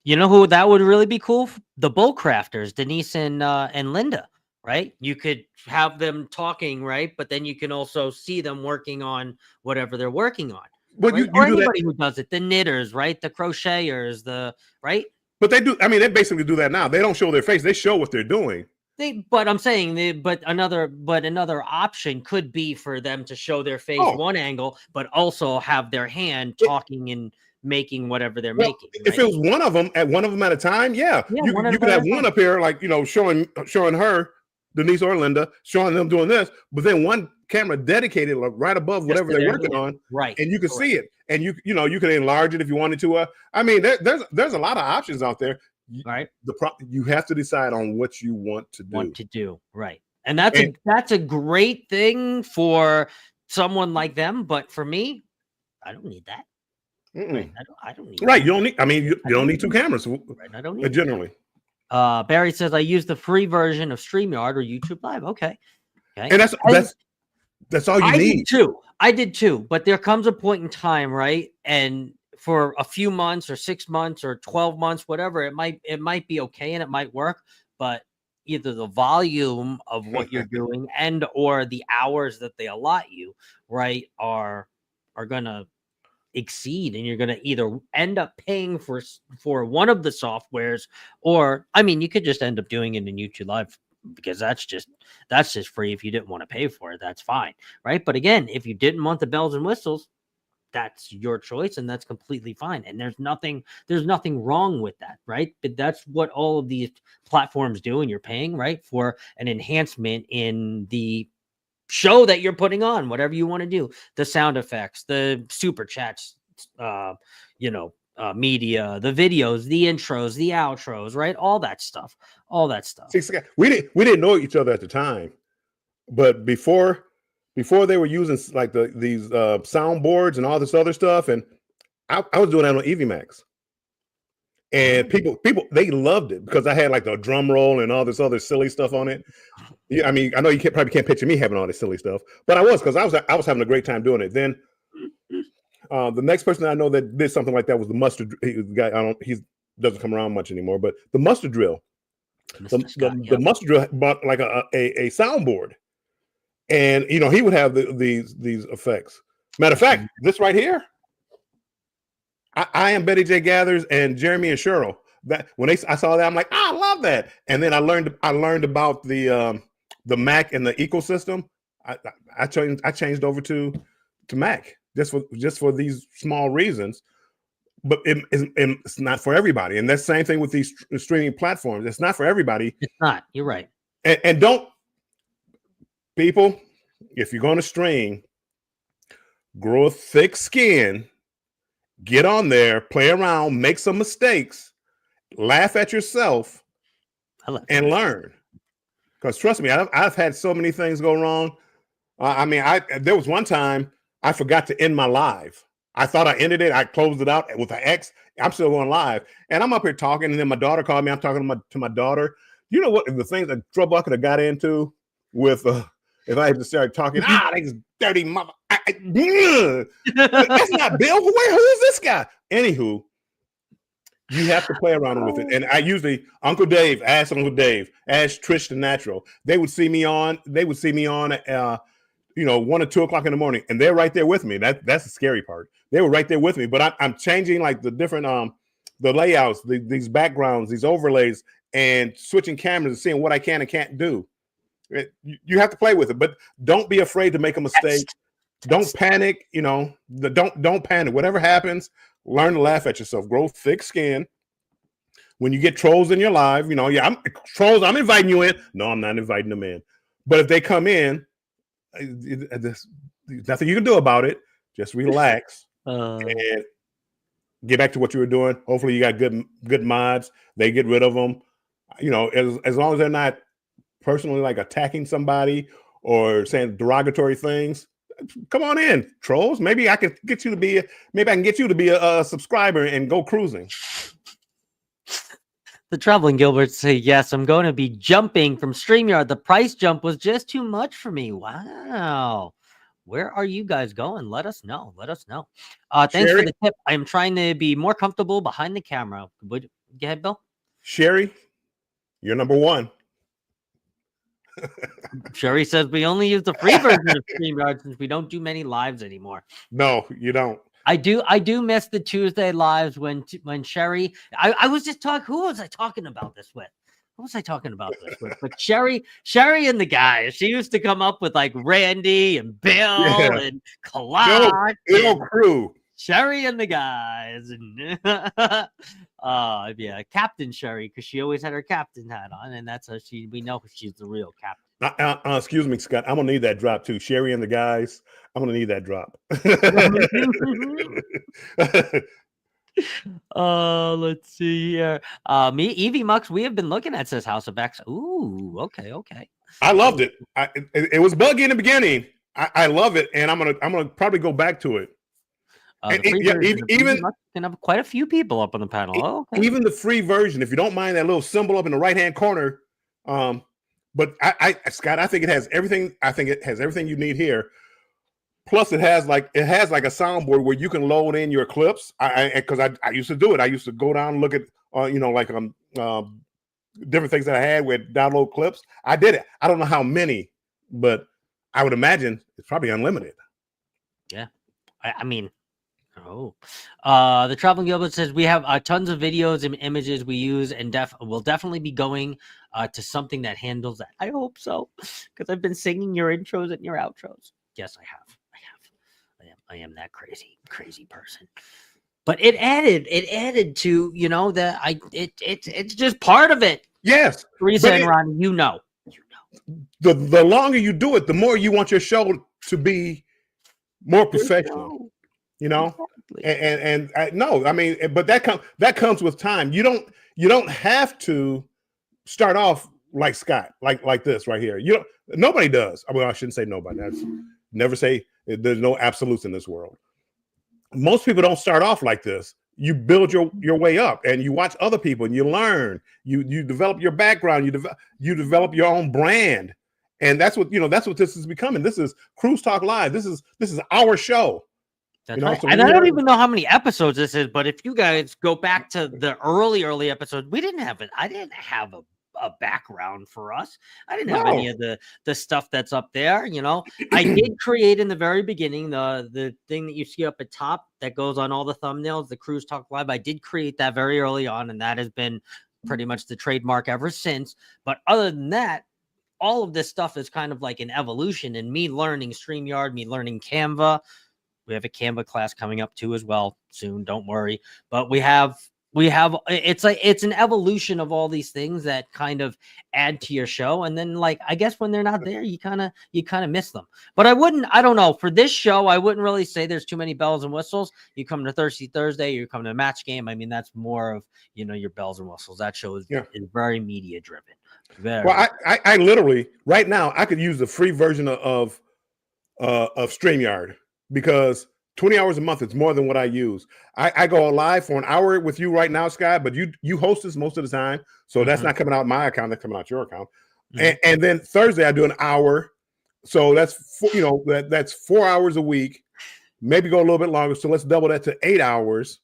You know who that would really be cool? The boat crafters, Denise and Linda, right? You could have them talking, right? But then you can also see them working on whatever they're working on. But right? you Or do anybody that. who does it, the knitters, right? The crocheters, the right. But they do. I mean, they basically do that now. They don't show their face; they show what they're doing. But I'm saying, but another option could be for them to show their face one angle, but also have their hand talking and making whatever they're making. If it was one of them at a time, you could have one up here, like showing her, Denise or Linda, showing them doing this, but then one camera dedicated like right above whatever they're working on, right? And you can see it, and you could enlarge it if you wanted to. I mean, there's a lot of options out there. Right. You have to decide on what you want to do. Right. And that's a great thing for someone like them. But for me, I don't need that. Right? I don't need that. You don't need. I mean, you don't need two cameras. Right. I don't need generally. Barry says I use the free version of StreamYard or YouTube Live. Okay. And that's all you need. I did too. But there comes a point in time, right? And for a few months or 6 months or 12 months, whatever, it might be okay and it might work, but either the volume of what you're doing and or the hours that they allot you, right, are gonna exceed, and you're gonna either end up paying for one of the softwares, or I mean, you could just end up doing it in YouTube Live because that's just free. If you didn't want to pay for it, that's fine, right? But again, if you didn't want the bells and whistles, that's your choice, and that's completely fine. And there's nothing wrong with that, right? But that's what all of these platforms do, and you're paying, right, for an enhancement in the show that you're putting on, whatever you want to do, the sound effects, the super chats, media, the videos, the intros, the outros, right? All that stuff. See, we didn't know each other at the time, but before they were using like these soundboards and all this other stuff, and I was doing that on EVMAX, and people they loved it because I had like a drum roll and all this other silly stuff on it. Yeah, I mean, I know you probably can't picture me having all this silly stuff, but I was, because I was having a great time doing it. Then the next person I know that did something like that was the Mustard guy. He doesn't come around much anymore, but the Mustard Drill. The Mustard Drill bought like a soundboard. And he would have these effects. Matter of fact, this right here, I am Betty J. Gathers and Jeremy and Cheryl. That when I saw that, I'm like, I love that. And then I learned about the Mac and the ecosystem. I changed over to Mac just for these small reasons. But it's not for everybody, and that's the same thing with these streaming platforms. It's not for everybody. It's not. You're right. And don't. People, if you're going to stream, grow a thick skin, get on there, play around, make some mistakes, laugh at yourself, and learn. Because trust me, I've had so many things go wrong. There was one time I forgot to end my live. I thought I ended it. I closed it out with an X. I'm still going live, and I'm up here talking, and then my daughter called me. I'm talking to my daughter. You know what? The things that trouble I could have got into with. If I had to start talking, that's dirty mother. That's not Bill. Who is this guy? Anywho, you have to play around with it. And I usually, Uncle Dave, ask Trish the Natural. They would see me on at 1 or 2 o'clock in the morning, and they're right there with me. That's the scary part. They were right there with me, but I'm changing like the different the layouts, these backgrounds, these overlays, and switching cameras and seeing what I can and can't do. You have to play with it, but don't be afraid to make a mistake. Don't panic. Don't panic. Whatever happens, learn to laugh at yourself. Grow thick skin. When you get trolls in your live, I'm inviting you in. No, I'm not inviting them in. But if they come in, there's nothing you can do about it. Just relax and get back to what you were doing. Hopefully, you got good mods. They get rid of them. As long as they're not personally like attacking somebody or saying derogatory things, come on in, trolls. Maybe I can get you to be a subscriber and go cruising. The Traveling Gilberts say, yes, I'm going to be jumping from StreamYard. The price jump was just too much for me. Wow. Where are you guys going? Let us know. Let us know. Thanks for Sherry, the tip. I'm trying to be more comfortable behind the camera. Go ahead, Bill. Sherry, you're number one. Sherry says we only use the free version of StreamYard since we don't do many lives anymore. No, you don't. I do miss the Tuesday lives when Sherry. I was just talking. Who was I talking about this with? What was I talking about this with? But Sherry and the guys. She used to come up with like Randy and Bill and Kalak. No crew. Sherry and the guys. And yeah, Captain Sherry, because she always had her captain hat on, and that's how we know she's the real captain. Excuse me, Scott. I'm gonna need that drop too. Sherry and the guys. I'm gonna need that drop. Let's see here. Me, Evie Mux, we have been looking at says House of X. Ooh, okay. I loved it. It was buggy in the beginning. I love it, and I'm gonna probably go back to it. Even can have quite a few people up on the panel. Oh, okay. Even the free version, if you don't mind that little symbol up in the right hand corner. But Scott, I think it has everything. I think it has everything you need here. Plus, it has like a soundboard where you can load in your clips. Because I used to do it. I used to go down and look at different things that I had with download clips. I did it. I don't know how many, but I would imagine it's probably unlimited. Yeah, I mean. The Traveling Gilbert says we have tons of videos and images we use, and we'll definitely be going to something that handles that. I hope so, because I've been singing your intros and your outros. Yes, I have. I am that crazy person. But it added to it's just part of it. Yes, Teresa and Ronnie, you know. The longer you do it, the more you want your show to be more professional. You know, exactly. But that comes with time. You don't have to start off like Scott, like this right here. Nobody does. Well, I shouldn't say nobody. Never say there's no absolutes in this world. Most people don't start off like this. You build your way up, and you watch other people, and you learn. You develop your background. You develop your own brand, and that's what this is becoming. This is Cruise Talk Live. This is our show. That's right. And I don't even know how many episodes this is, but if you guys go back to the early episodes, we didn't have it. I didn't have a background for us. I didn't have any of the stuff that's up there. I did create in the very beginning the thing that you see up at top that goes on all the thumbnails, the Cruise Talk Live. I did create that very early on, and that has been pretty much the trademark ever since. But other than that, all of this stuff is kind of like an evolution, and me learning StreamYard, me learning Canva. We have a Canva class coming up too as well soon. Don't worry. But we have it's an evolution of all these things that kind of add to your show. And then I guess when they're not there, you kind of miss them. But I don't know. For this show, I wouldn't really say there's too many bells and whistles. You come to Thirsty Thursday, you come to a match game. I mean, that's more of, your bells and whistles. That show is very media driven. I literally right now I could use the free version of StreamYard. Because 20 hours a month is more than what I use. I go live for an hour with you right now, Scott, but you host this most of the time. So that's not coming out my account, that's coming out your account. And then Thursday I do an hour. So that's that's 4 hours a week, maybe go a little bit longer. So let's double that to 8 hours.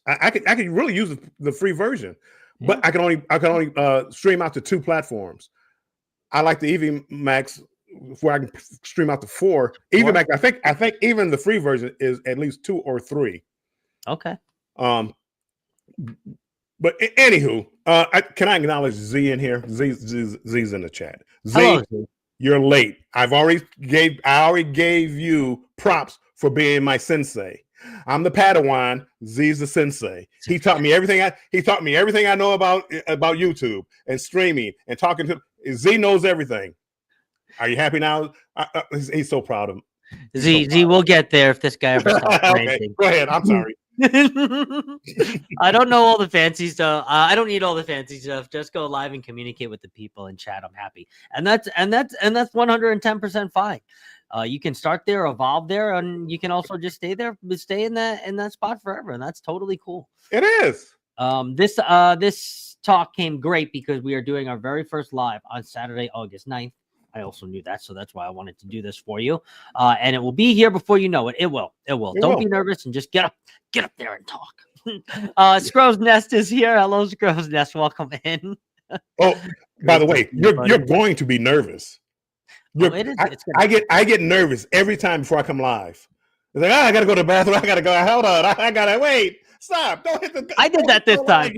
I could really use the free version, but I can only stream out to 2 platforms. I like the EV Max where I can stream out to 4. Even I think even the free version is at least 2 or 3. Okay. But anywho, can I acknowledge Z in here? Z's in the chat. Hello, Z, you're late. I already gave you props for being my sensei. I'm the Padawan. Z's the sensei. He taught me everything. I know about YouTube and streaming and talking to. Z knows everything. Are you happy now? He's so proud of him. Z, we'll get there if this guy ever stops okay, go ahead. I'm sorry. I don't know all the fancy stuff. I don't need all the fancy stuff. Just go live and communicate with the people and chat. I'm happy, and that's 110% fine. You can start there, evolve there, and you can also just stay there, stay in that spot forever, and that's totally cool. It is. This talk came great because we are doing our very first live on Saturday, August 9th. I also knew that, so that's why I wanted to do this for you. And it will be here before you know it. It will. Don't be nervous and just get up there and talk. Scrow's Nest is here. Hello, Scrow's Nest. Welcome in. Oh, by the way, you're going to be nervous. I get nervous every time before I come live. It's like, I gotta go to the bathroom. I gotta go. Hold on. I gotta wait. Stop. Don't hit the. I did that this time.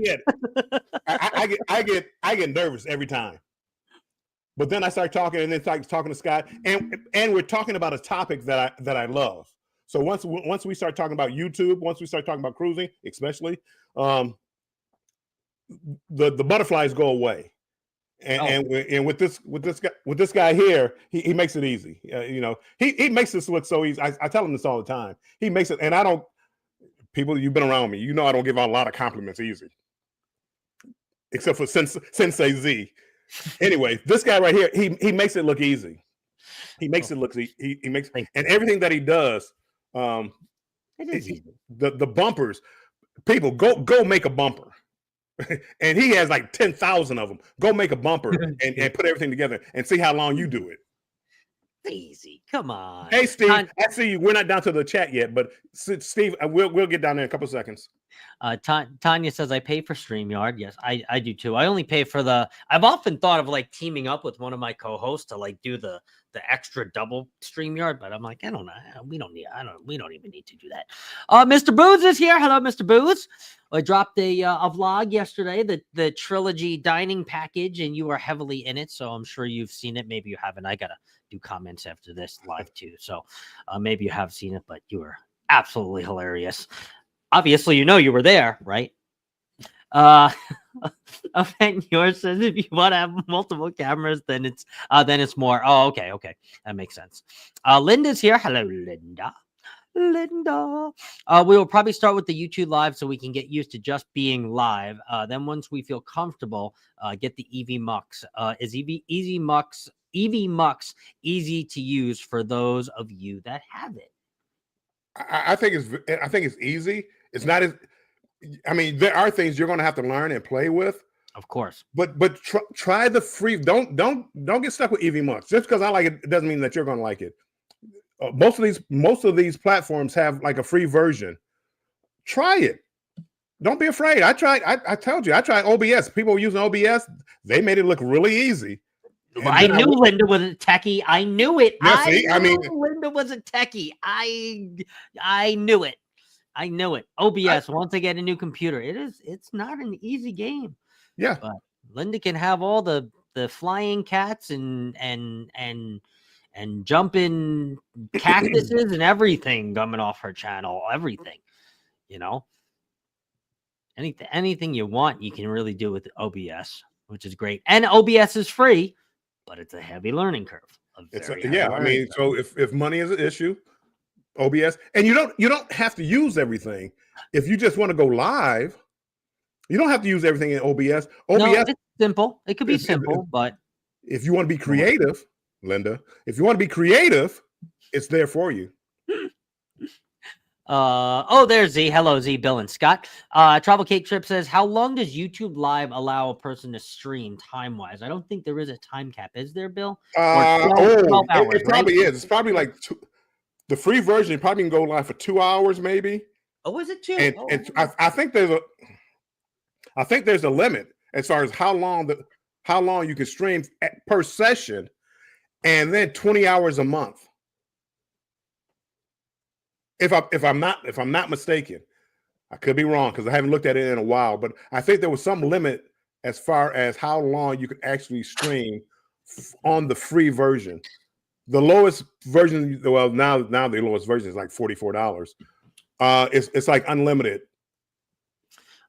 I get nervous every time. But then I start talking, and then start talking to Scott, and we're talking about a topic that I love. So once we start talking about YouTube, once we start talking about cruising, especially, the butterflies go away. And with this guy here, he makes it easy. He makes this look so easy. I tell him this all the time. He makes it, and I don't. People, you've been around me. I don't give out a lot of compliments easy, except for Sensei Z. Anyway, this guy right here, he makes it look easy. He makes it look he makes, and everything that he does. It is easy. The bumpers, people go make a bumper. And he has like 10,000 of them. Go make a bumper and put everything together and see how long you do it. Easy. Come on. Hey, Steve, I see you. We're not down to the chat yet, but Steve, we'll get down there in a couple seconds. Tanya says, I pay for StreamYard. Yes, I do too. I only pay for I've often thought of like teaming up with one of my co-hosts to like do the extra double StreamYard, but I'm like, I don't know. We don't even need to do that. Mr. Booth is here. Hello, Mr. Booth. I dropped a vlog yesterday, the trilogy dining package, and you are heavily in it, so I'm sure you've seen it. Maybe you haven't. I gotta do comments after this live too, so maybe you have seen it, but you were absolutely hilarious. Obviously, you were there, right? Event yours says if you want to have multiple cameras, then it's more. Oh, okay, that makes sense. Linda's here. Hello, Linda. We will probably start with the YouTube live so we can get used to just being live. Then once we feel comfortable, get the EV Mux. Is EV Mux easy to use for those of you that have it? I think it's easy. It's not as. I mean, there are things you're going to have to learn and play with, of course. But try the free. Don't get stuck with EV Mux. Just because I like it doesn't mean that you're going to like it. Most of these platforms have like a free version. Try it. Don't be afraid. I told you. I tried OBS. People were using OBS. They made it look really easy. I knew Linda was a techie. I knew it. Yeah, Linda was a techie. I knew it. I know it. OBS, once I get a new computer, it's not an easy game. Yeah. But Linda can have all the flying cats and jumping cactuses and everything coming off her channel. Everything. Anything you want, you can really do with OBS, which is great. And OBS is free, but it's a heavy learning curve. So if money is an issue, OBS, and you don't have to use everything. If you just want to go live, you don't have to use everything in OBS. No, it's simple. It could be simple, but if you want to be creative, Linda, it's there for you. There's Z. Hello, Z, Bill, and Scott. Travel Cake Trip says, how long does YouTube Live allow a person to stream time-wise? I don't think there is a time cap. Is there, Bill? 12 hours, it probably is. It's probably like the free version probably can go live for 2 hours, maybe. Oh, is it 2? And I think there's a limit as far as how long you can stream per session, and then 20 hours a month. If I'm not mistaken, I could be wrong because I haven't looked at it in a while, but I think there was some limit as far as how long you could actually stream on the free version. The lowest version, well, now the lowest version is like $44. It's like unlimited.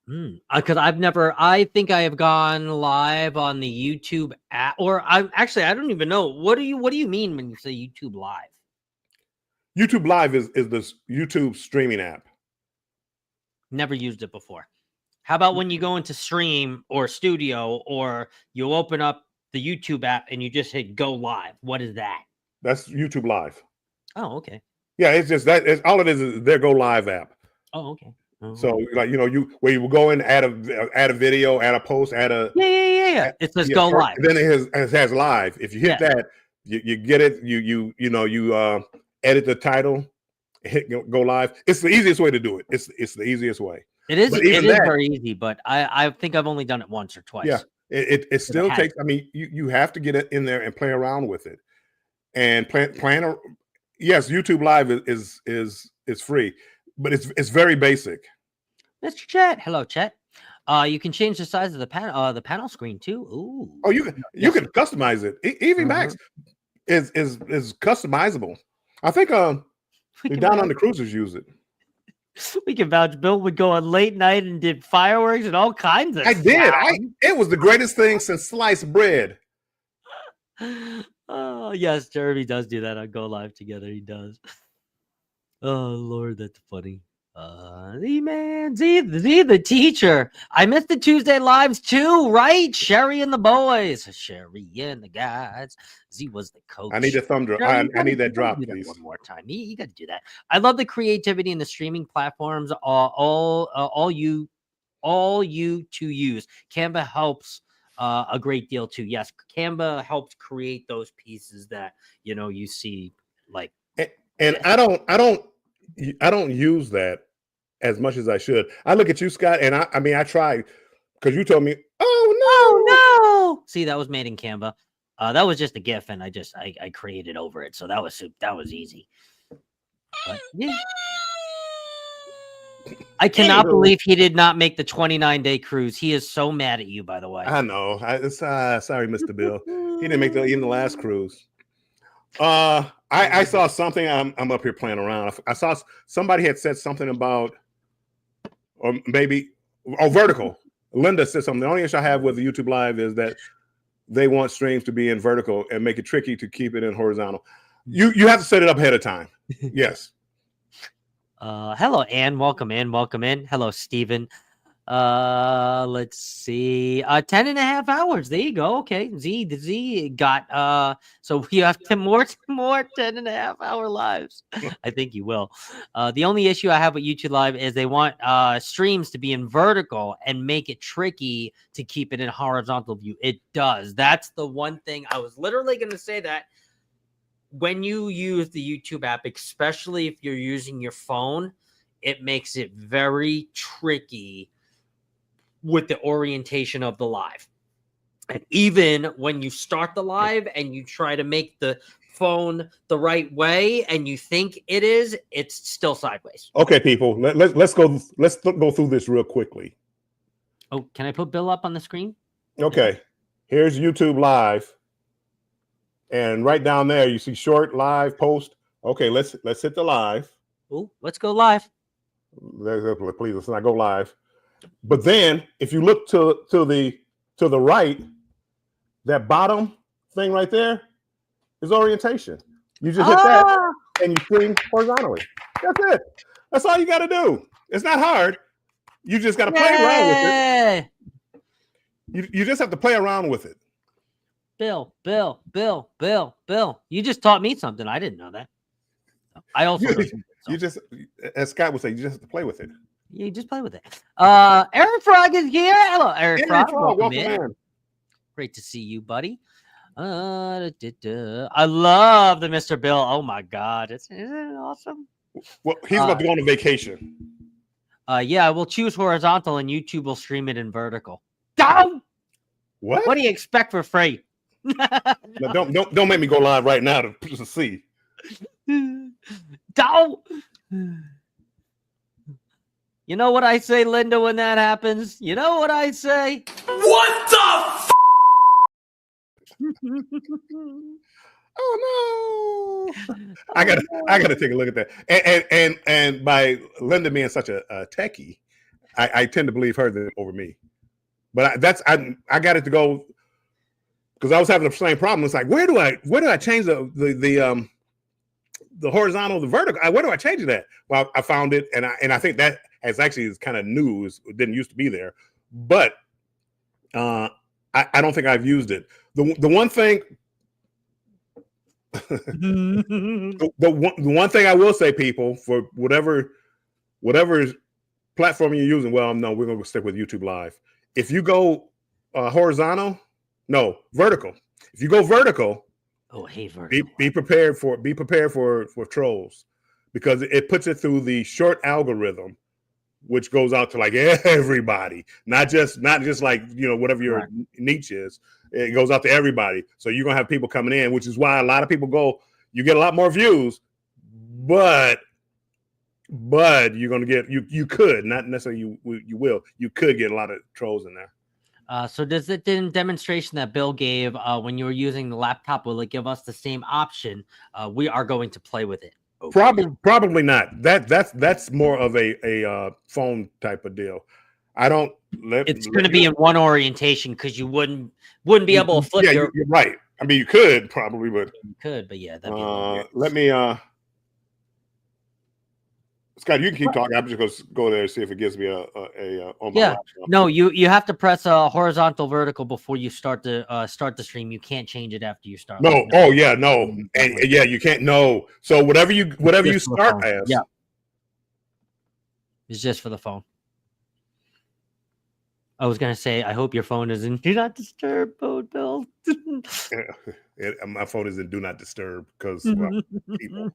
Because I think I have gone live on the YouTube app, or I don't even know. What do you mean when you say YouTube Live? YouTube Live is this YouTube streaming app. Never used it before. How about when you go into Stream or Studio, or you open up the YouTube app and you just hit go live? What is that? That's YouTube Live. Oh, okay. Yeah, it's just that. All it is their Go Live app. Oh, okay. So like where you will go in, add a video, add a post, add a It says go live. Then it has live. If you hit that, you get it. You edit the title, hit go live. It's the easiest way to do it. It's the easiest way. It is. It is very easy, but I think I've only done it once or twice. Yeah, it still takes. I mean, you have to get it in there and play around with it, and plan. Yes, YouTube Live is free, but it's very basic. Mr. Chet, hello, Chet. You can change the size of the panel screen too. Ooh. Oh, you can customize it. EV Max is customizable. I think Down on the Cruisers use it. We can vouch. Bill would go on late night and did fireworks and all kinds of I did. It was the greatest thing since sliced bread. Oh, yes, Jeremy does do that on Go Live Together. He does. Oh, Lord, that's funny. The teacher. I missed the Tuesday lives too, right? Sherry and the boys. Sherry and the guys. Z was the coach. I need a thumb drop. I need that drop, please. One more time. You got to do that. I love the creativity in the streaming platforms. All you to use. Canva helps a great deal too. Yes, Canva helps create those pieces that you see like. And I don't use that as much as I should. I look at you, Scott, and I try because you told me, oh no. See, that was made in Canva. That was just a GIF, and I created over it, so that was easy. But, yeah. I cannot believe he did not make the 29-day cruise. He is so mad at you, by the way. I know. Sorry, Mr. Bill. He didn't make even the last cruise. I saw something. I'm up here playing around. I saw somebody had said something about, or maybe, vertical. Linda said something. The only issue I have with the YouTube Live is that they want streams to be in vertical and make it tricky to keep it in horizontal. You have to set it up ahead of time. Yes. Hello, Ann. Welcome in. Hello, Stephen. Let's see. 10.5 hours. There you go. Okay. Z got so we have more 10.5 hour lives. I think you will. The only issue I have with YouTube Live is they want streams to be in vertical and make it tricky to keep it in horizontal view. It does. That's the one thing I was literally going to say, that when you use the YouTube app, especially if you're using your phone, it makes it very tricky with the orientation of the live. And even when you start the live and you try to make the phone the right way and you think it is, it's still sideways. Okay, people, let's go through this real quickly. Oh, can I put Bill up on the screen? Okay, here's YouTube Live, and right down there you see short, live, post. Okay, let's hit the live. Oh, let's go live. Please, let's not go live. But then, if you look to the right, that bottom thing right there is orientation. You just hit that, and you stream horizontally. That's it. That's all you got to do. It's not hard. You just got to play around with it. You just have to play around with it. Bill. You just taught me something. I didn't know that. I also you just, as Scott would say, you just have to play with it. You just play with it. Eric Frog is here. Hello, Eric Frog. Welcome in. Great to see you, buddy. I love the Mr. Bill. Oh my God, isn't it awesome? Well, he's about to go on a vacation. Yeah, we'll choose horizontal, and YouTube will stream it in vertical. Down. What do you expect for free? No, don't make me go live right now to see. Down. You know what I say, Linda, when that happens? You know what I say? What the Oh no! I gotta take a look at that. And by Linda being such a techie, I tend to believe her over me. But I got it to go because I was having the same problem. It's like, where do I change the horizontal, the vertical? Where do I change that? Well, I found it, and I think that is kind of new. It didn't used to be there, but I don't think I've used it. The one thing, the one thing I will say, people, for whatever platform you're using, well, no, we're going to stick with YouTube Live. If you go vertical. If you go vertical, be prepared for trolls, because it puts it through the short algorithm, which goes out to like everybody, not just like, whatever your niche is. It goes out to everybody. So you're gonna have people coming in, which is why a lot of people go. You get a lot more views, but you're gonna get you could, not necessarily you could get a lot of trolls in there. So does it in demonstration that Bill gave when you were using the laptop, will it give us the same option? We are going to play with it. Okay. Probably not. That's more of a phone type of deal. It's going to be in one orientation, because you wouldn't be able to flip. Yeah, you're right. I mean, you could probably, but yeah. That'd be let me. Scott, you can keep talking. I'm just going to go there and see if it gives me a on my laptop. No, you have to press horizontal vertical before you start the stream. You can't change it after you start. No. Oh yeah, no. And yeah, you can't. No. So whatever you start as. Yeah. It's just for the phone. I was gonna say, I hope your phone is in do not disturb mode, Bill. My phone is in do not disturb because people.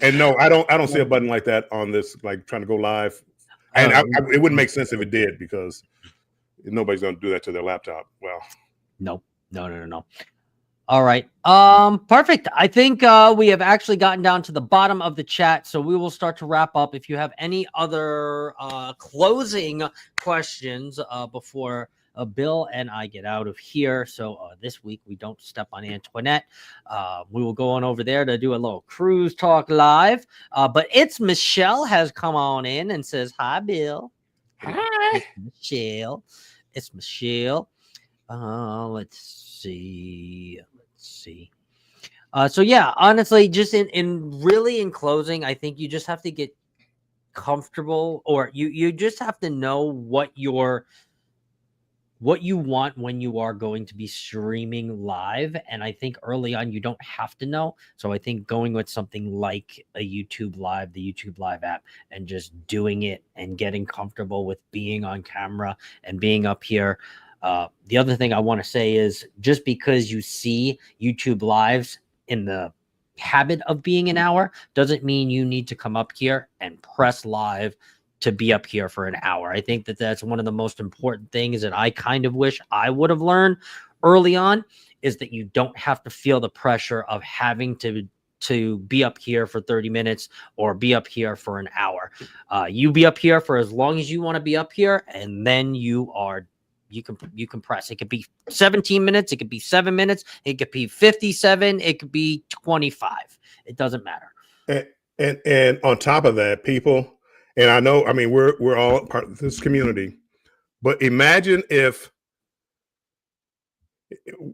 And no, I don't see a button like that on this, like trying to go live. And it wouldn't make sense if it did, because nobody's going to do that to their laptop. Well, no. All right. Perfect. I think we have actually gotten down to the bottom of the chat, so we will start to wrap up. If you have any other closing questions before Bill and I get out of here. So this week we don't step on Antoinette. We will go on over there to do a little cruise talk live. But it's Michelle has come on in and says, "Hi, Bill." Hi, It's Michelle. Let's see. So yeah, honestly, just in closing, I think you just have to get comfortable, or you just have to know what you want when you are going to be streaming live. And I think early on, you don't have to know. So I think going with something like a YouTube Live, the YouTube Live app, and just doing it and getting comfortable with being on camera and being up here. The other thing I want to say is, just because you see YouTube Lives in the habit of being an hour doesn't mean you need to come up here and press live to be up here for an hour. I think that's one of the most important things that I kind of wish I would have learned early on, is that you don't have to feel the pressure of having to be up here for 30 minutes or be up here for an hour. You be up here for as long as you want to be up here, and then you can press. It could be 17 minutes, it could be 7 minutes, it could be 57, it could be 25. It doesn't matter. And on top of that, people, and I know, I mean, we're all part of this community, but imagine if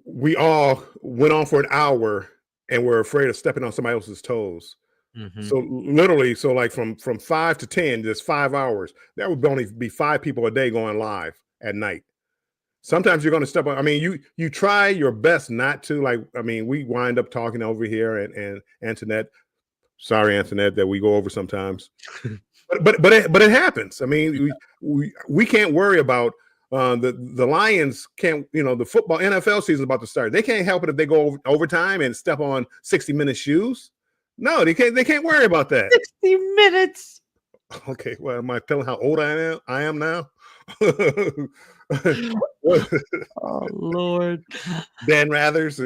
we all went on for an hour and we're afraid of stepping on somebody else's toes. Mm-hmm. So literally, like from 5 to 10, just 5 hours, that would only be 5 people a day going live at night. Sometimes you're going to step on. I mean, you try your best not to. Like, I mean, we wind up talking over here, and Antoinette. Sorry, Antoinette, that we go over sometimes. But it happens. I mean, we can't worry about the Lions. Can't, the football NFL season is about to start. They can't help it if they go overtime and step on 60-minute shoes. No, they can't worry about that. 60 minutes. Okay, well, am I telling how old I am now? Oh Lord, Dan Rathers.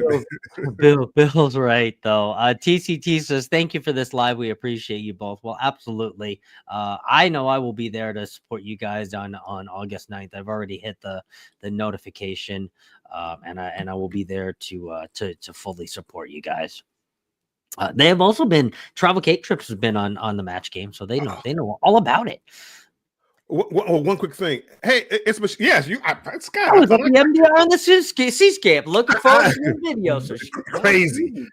Bill's right though. TCT says, "Thank you for this live. We appreciate you both." Well, absolutely. I know I will be there to support you guys on August 9th. I've already hit the notification, and I will be there to fully support you guys. They have also been Travel Cake Trips has been on the match game, so they know all about it. One quick thing. Hey, it's yes, Scott. I was at the MDR on the C-Scape looking forward to the video. So crazy.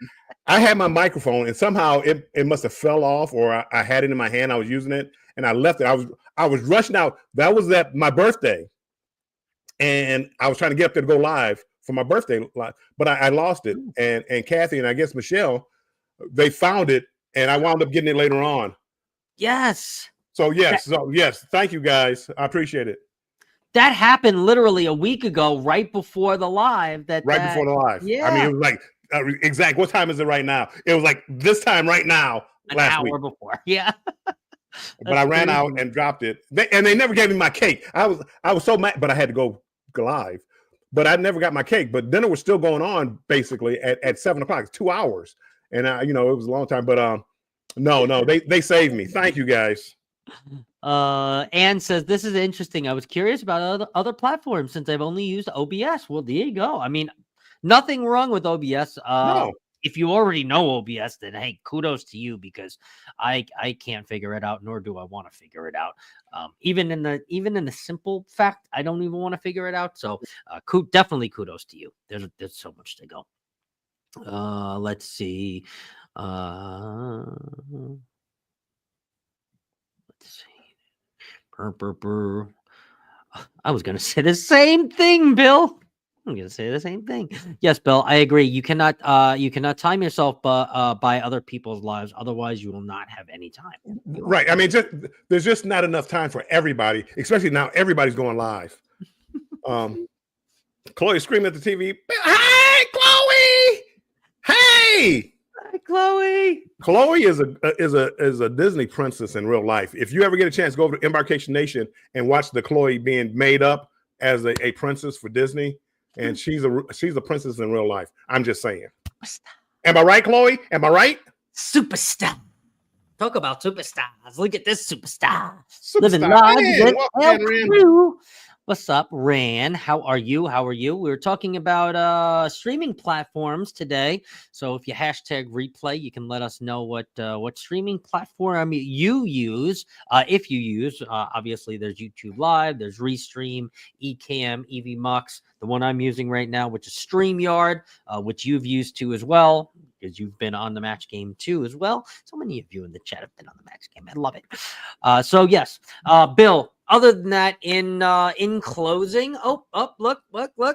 I had my microphone and somehow it must have fell off, or I had it in my hand. I was using it and I left it. I was rushing out. That was my birthday, and I was trying to get up there to go live for my birthday live, but I lost it. And Kathy and I guess Michelle, they found it, and I wound up getting it later on. Yes. So yes, thank you guys. I appreciate it. That happened literally a week ago, right before the live. Right before the live. Yeah. I mean, it was like exact. What time is it right now? It was like this time right now An last hour week. before. Yeah. But I ran out and dropped it. They never gave me my cake. I was so mad, but I had to go live. But I never got my cake. But dinner was still going on basically at 7:00. It's 2 hours, and it was a long time. But no, they saved me. Thank you guys. Anne says this is interesting. I was curious about other platforms since I've only used OBS. Well, there you go. I mean, nothing wrong with OBS. No. If you already know OBS, then hey, kudos to you because I can't figure it out, nor do I want to figure it out. Even in the simple fact, I don't even want to figure it out. So definitely kudos to you. There's so much to go. Let's see. Let's see. I was gonna say the same thing, Bill. I'm gonna say the same thing. Yes, Bill, I agree. You cannot time yourself by other people's lives. Otherwise, you will not have any time. Right. I mean, there's just not enough time for everybody, especially now. Everybody's going live. Chloe screaming at the TV. Hey, Chloe! Hey, hi, Chloe. Chloe is a Disney princess in real life. If you ever get a chance, go over to Embarkation Nation and watch the Chloe being made up as a princess for Disney. And she's a princess in real life. I'm just saying. Am I right, Chloe? Am I right? Superstar. Talk about superstars. Look at this superstar. Living live. What's up, Ran? How are you? We were talking about streaming platforms today. So if you hashtag replay, you can let us know what streaming platform you use. If you use, obviously there's YouTube Live, there's Restream, Ecamm, EVMux, the one I'm using right now, which is Streamyard, which you've used too as well, because you've been on the match game too as well. So many of you in the chat have been on the match game. I love it. So yes, Bill. Other than that, in closing, look,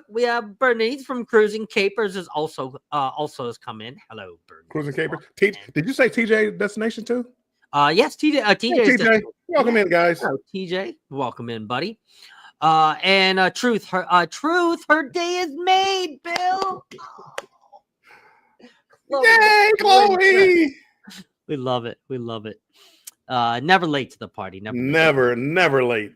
we have Bernice from Cruising Capers is also has come in. Hello, Bernice. Cruising Capers. Did you say TJ Destination too? Yes, TJ. TJ, welcome in, guys. Hello, TJ, welcome in, buddy. And Truth, her day is made, Bill. Yay, Chloe! We love it. Never late to the party. Never late.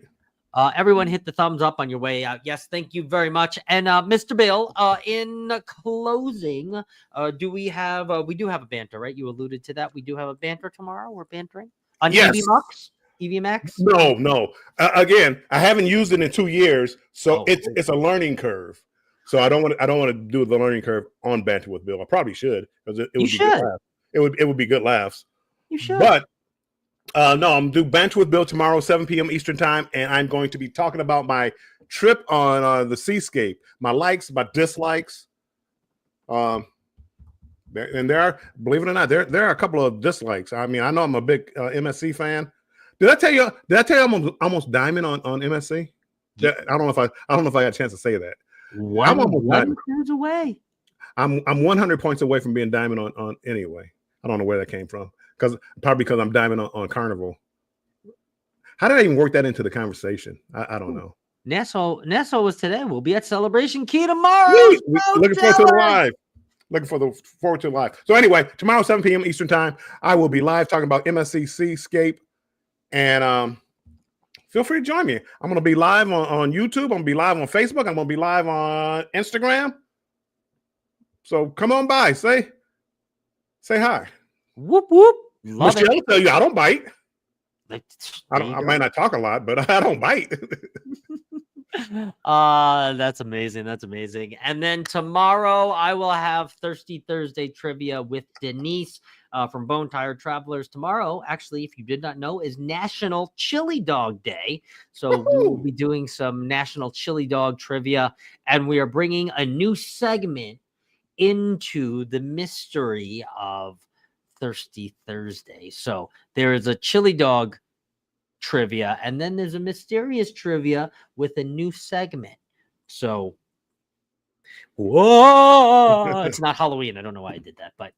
Everyone hit the thumbs up on your way out. Yes, thank you very much. And Mr. Bill, in closing, we do have a banter, right? You alluded to that. We do have a banter tomorrow. We're bantering on EVMux. EVMax? No. Again, I haven't used it in 2 years, so it's a learning curve. So I don't want to do the learning curve on banter with Bill. I probably should because it would be good laughs. It would be good laughs. You should. But no, I'm do banter with Bill tomorrow, 7 p.m. Eastern time, and I'm going to be talking about my trip on the Seascape, my likes, my dislikes. And there are, believe it or not, there are a couple of dislikes. I mean, I know I'm a big MSC fan. Did I tell you I'm almost diamond on MSC? I don't know if I got a chance to say that. I'm almost diamond. Away. I'm 100 points away from being diamond on anyway. I don't know where that came from. Probably because I'm diamond on Carnival. How did I even work that into the conversation? I don't know. Nassau was today. We'll be at Celebration Key tomorrow. Looking forward to the live. So anyway, tomorrow 7 p.m. Eastern time, I will be live talking about MSC Seascape, and feel free to join me. I'm going to be live on YouTube. I'm going to be live on Facebook. I'm going to be live on Instagram. So come on by, say hi. Whoop whoop. Michelle will tell you I don't bite. I might not talk a lot, but I don't bite. That's amazing. And then tomorrow I will have Thirsty Thursday trivia with Denise from Bone Tired Travelers. Tomorrow, actually, if you did not know, is National Chili Dog Day. So we will be doing some National Chili Dog trivia, and we are bringing a new segment into the mystery of Thirsty Thursday. So there is a chili dog trivia, and then there's a mysterious trivia with a new segment. So, whoa! It's not Halloween. I don't know why I did that, but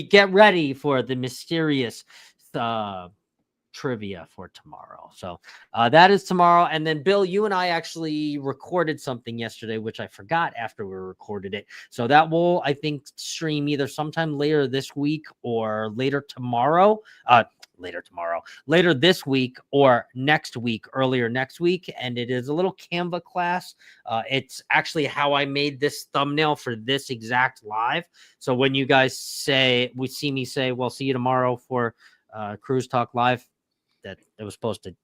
get ready for the mysterious trivia for tomorrow. So that is tomorrow. And then Bill, you and I actually recorded something yesterday, which I forgot after we recorded it. So that will, I think, stream either sometime later this week or later this week or next week, earlier next week. And it is a little Canva class. It's actually how I made this thumbnail for this exact live. So when you guys see me say, well, see you tomorrow for Cruise Talk Live, that it was supposed to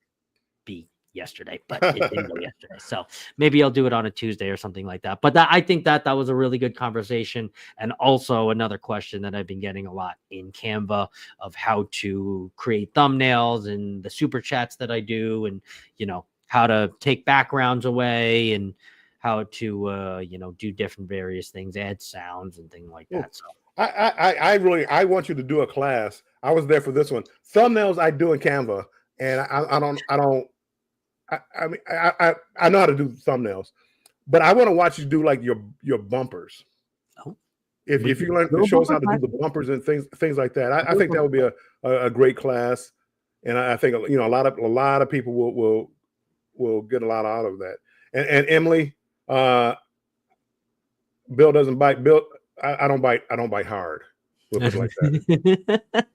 be yesterday, but it didn't go yesterday. So maybe I'll do it on a Tuesday or something like that. But I think that was a really good conversation. And also another question that I've been getting a lot in Canva of how to create thumbnails and the super chats that I do, and, you know, how to take backgrounds away and how to, you know, do different various things, add sounds and things like that. So I want you to do a class. I was there for this one. Thumbnails I do in Canva, and I know how to do thumbnails, but I want to watch you do like your bumpers. Oh, if you learn to show us how to do the bumpers and things like that, I think that would be a great class, and I think, you know, a lot of people will get a lot out of that. And Emily, Bill doesn't bite. Bill, I don't bite hard. We'll put it like that.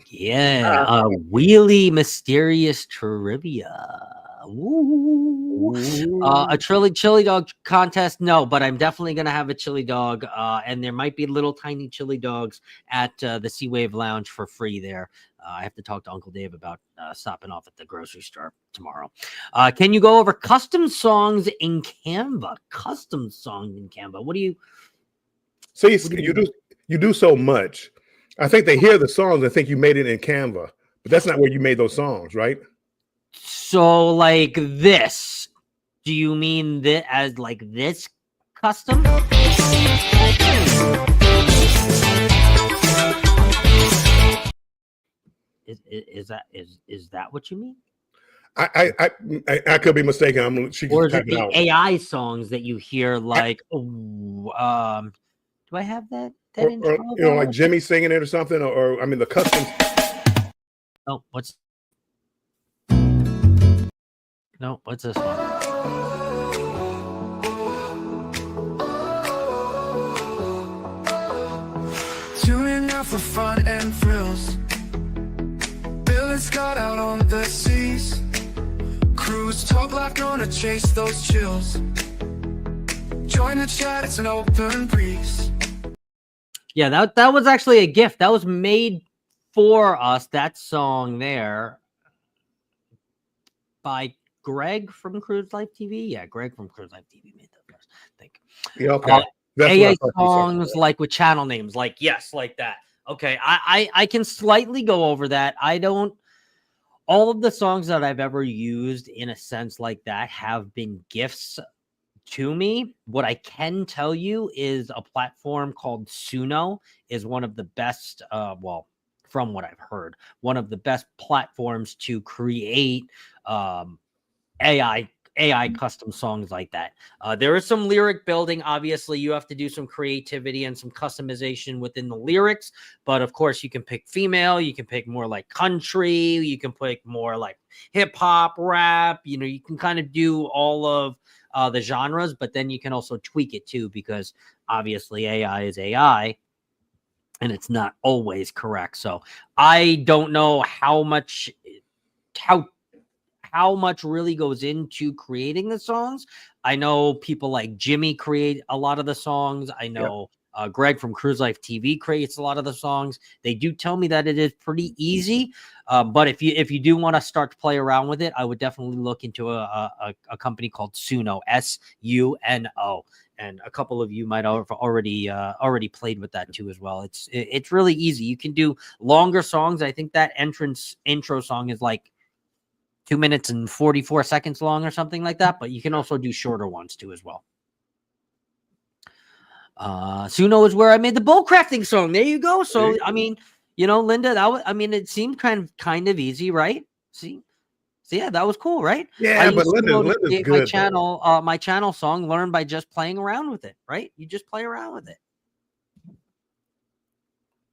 Yeah, wheelie mysterious trivia. Ooh. A chili dog contest? No, but I'm definitely gonna have a chili dog, and there might be little tiny chili dogs at the Sea Wave Lounge for free there. I have to talk to Uncle Dave about stopping off at the grocery store tomorrow. Can you go over custom songs in Canva? Custom songs in Canva. What do you? See, you do so much. I think they hear the songs and think you made it in Canva, but that's not where you made those songs, right? So like this, do you mean that as like this custom? Is that what you mean? I could be mistaken. Or is it the AI songs that you hear like, do I have that? Or, you know, like Jimmy singing it or something, or I mean the custom. Oh, what's this one? Tuning out for fun and thrills. Bill and Scott out on the seas. Cruise Talk Live, gonna chase those chills. Join the chat, it's an open breeze. Yeah, that was actually a gift. That was made for us, that song there, by Greg from Cruise Life TV. Yeah, Greg from Cruise Life TV made that first, I think. Yeah, okay. AI songs like with channel names, like yes, like that. Okay, I can slightly go over that. All of the songs that I've ever used in a sense like that have been gifts to me. What I can tell you is a platform called Suno is one of the best, well, from what I've heard, one of the best platforms to create AI custom songs like that. There is some lyric building. Obviously, you have to do some creativity and some customization within the lyrics. But of course, you can pick female. You can pick more like country. You can pick more like hip hop, rap. You know, you can kind of do all of the genres, but then you can also tweak it too, because obviously AI is AI and it's not always correct. So I don't know how much really goes into creating the songs. I know people like Jimmy create a lot of the songs. I know Greg from Cruise Life TV creates a lot of the songs. They do tell me that it is pretty easy. But if you do want to start to play around with it, I would definitely look into a company called Suno, Suno. And a couple of you might have already played with that too as well. It's really easy. You can do longer songs. I think that intro song is like 2 minutes and 44 seconds long or something like that. But you can also do shorter ones too as well. Suno is where I made the bow crafting song. There you go. So I mean, you know, Linda, it seemed kind of easy, right? See, so yeah, that was cool, right? Yeah, but Linda's good. My channel song learned by just playing around with it, right? You just play around with it.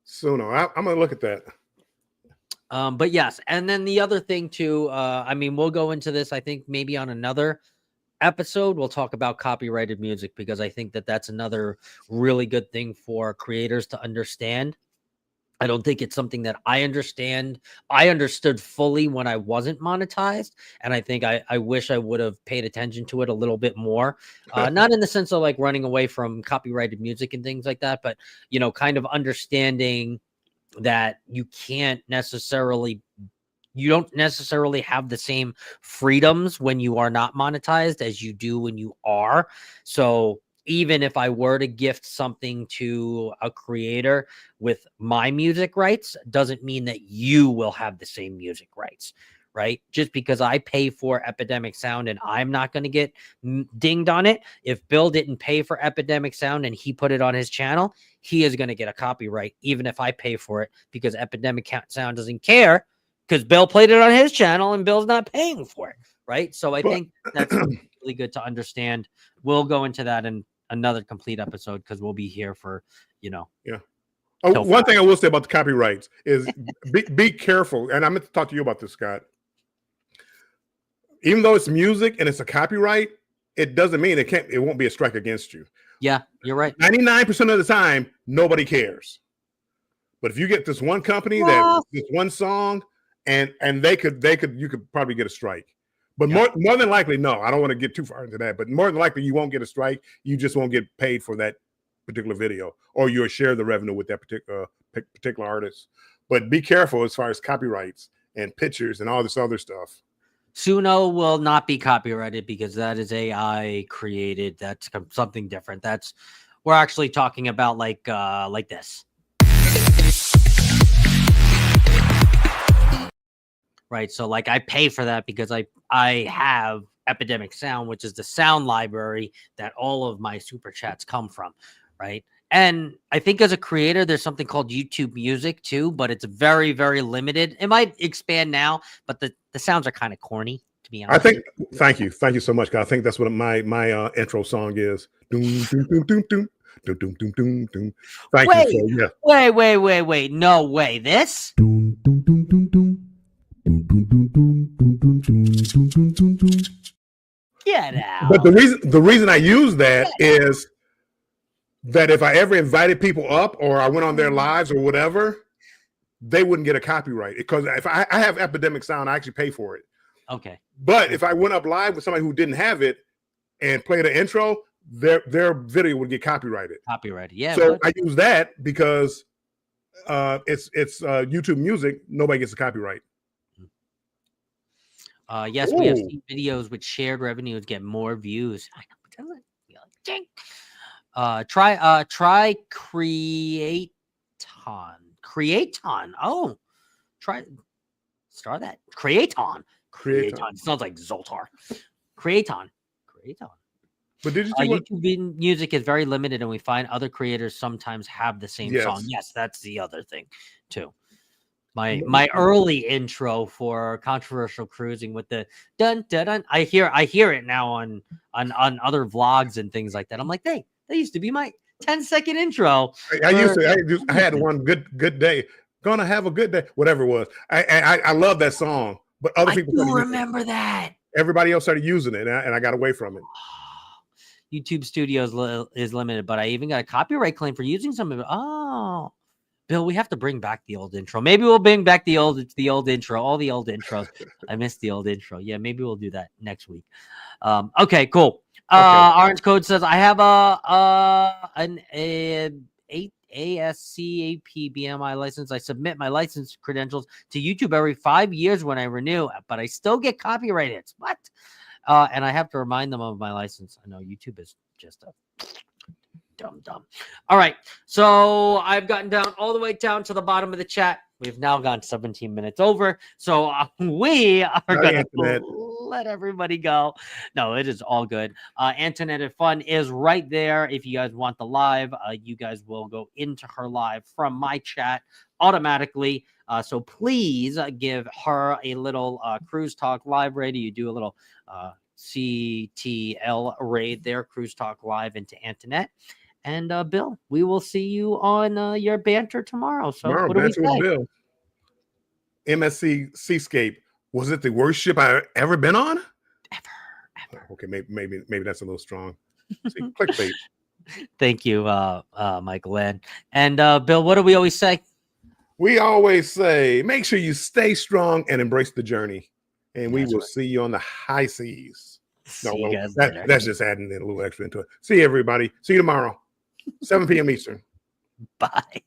Suno, I'm gonna look at that. But yes, and then the other thing too, I mean, we'll go into this, I think maybe on another episode, we'll talk about copyrighted music because I think that that's another really good thing for creators to understand. I don't think it's something that I understand. I understood fully when I wasn't monetized. And I think I wish I would have paid attention to it a little bit more. Not in the sense of like running away from copyrighted music and things like that, but, you know, kind of understanding that you don't necessarily have the same freedoms when you are not monetized as you do when you are. So even if I were to gift something to a creator with my music rights, doesn't mean that you will have the same music rights, right? Just because I pay for Epidemic Sound and I'm not going to get dinged on it. If Bill didn't pay for Epidemic Sound and he put it on his channel, he is going to get a copyright, even if I pay for it, because Epidemic Sound doesn't care because Bill played it on his channel and Bill's not paying for it, right? So I think that's really good to understand. We'll go into that in another complete episode because we'll be here for, you know. Yeah. Oh, one thing I will say about the copyrights is be careful. And I'm going to talk to you about this, Scott. Even though it's music and it's a copyright, it doesn't mean it won't be a strike against you. Yeah, you're right. 99% of the time, nobody cares. But if you get this one company that this one song, and you could probably get a strike. But more than likely, no, I don't want to get too far into that. But more than likely, you won't get a strike. You just won't get paid for that particular video, or you'll share the revenue with that particular artist. But be careful as far as copyrights and pictures and all this other stuff. Suno will not be copyrighted because that is AI created. That's something different. We're actually talking about like this. Right. So like I pay for that because I have Epidemic Sound, which is the sound library that all of my super chats come from. Right. And I think as a creator, there's something called YouTube Music too, but it's very, very limited. It might expand now, but the sounds are kind of corny, to be honest. Thank you so much, God. I think that's what my intro song is. Doom, doom, doom, doom, doom. Doom, doom, doom, doom, doom. Thank you. So, yeah. Wait. No way. This? Doom, doom, doom, doom, doom. Get out. But the reason I use that is that if I ever invited people up or I went on their lives or whatever, they wouldn't get a copyright. Because if I have Epidemic Sound, I actually pay for it. Okay. But if I went up live with somebody who didn't have it and played an intro, their video would get copyrighted. Yeah. So I use that because it's YouTube Music. Nobody gets a copyright. Yes, we have seen videos with shared revenues get more views. I know. Try Creaton. Oh, start that. Creaton. Sounds like Zoltar. Creaton. But did you see YouTube music is very limited, and we find other creators sometimes have the same song. Yes, that's the other thing too. My early intro for controversial cruising with the dun dun dun. I hear it now on other vlogs and things like that. I'm like, hey, that used to be my 10-second intro. I had one good day. Gonna have a good day. Whatever it was. I love that song, but other people do remember that. Everybody else started using it, and I got away from it. YouTube Studios is limited, but I even got a copyright claim for using some of it. Oh. Bill, we have to bring back the old intro. Maybe we'll bring back the old intro, all the old intros. I missed the old intro. Yeah, maybe we'll do that next week. Okay, cool. Orange Code says I have an ASCAP BMI license. I submit my license credentials to YouTube every 5 years when I renew, but I still get copyright hits. What? And I have to remind them of my license. I know YouTube is just a dumb. All right. So I've gotten down all the way down to the bottom of the chat. We've now gone 17 minutes over. So we are going to let everybody go. No, it is all good. Antoinette and Fun is right there. If you guys want the live, you guys will go into her live from my chat automatically. So please give her a little Cruise Talk live raid. You do a little CTL raid there, Cruise Talk live into Antoinette. And Bill, we will see you on your banter tomorrow. So what do we say? MSC Seascape, was it the worst ship I've ever been on? Ever. Okay, maybe that's a little strong. See, clickbait. Thank you, Michael. And Bill, what do we always say? We always say, make sure you stay strong and embrace the journey. And we will see you on the high seas. See you guys later. That's just adding in a little extra into it. See you, everybody. See you tomorrow, 7 p.m. Eastern. Bye.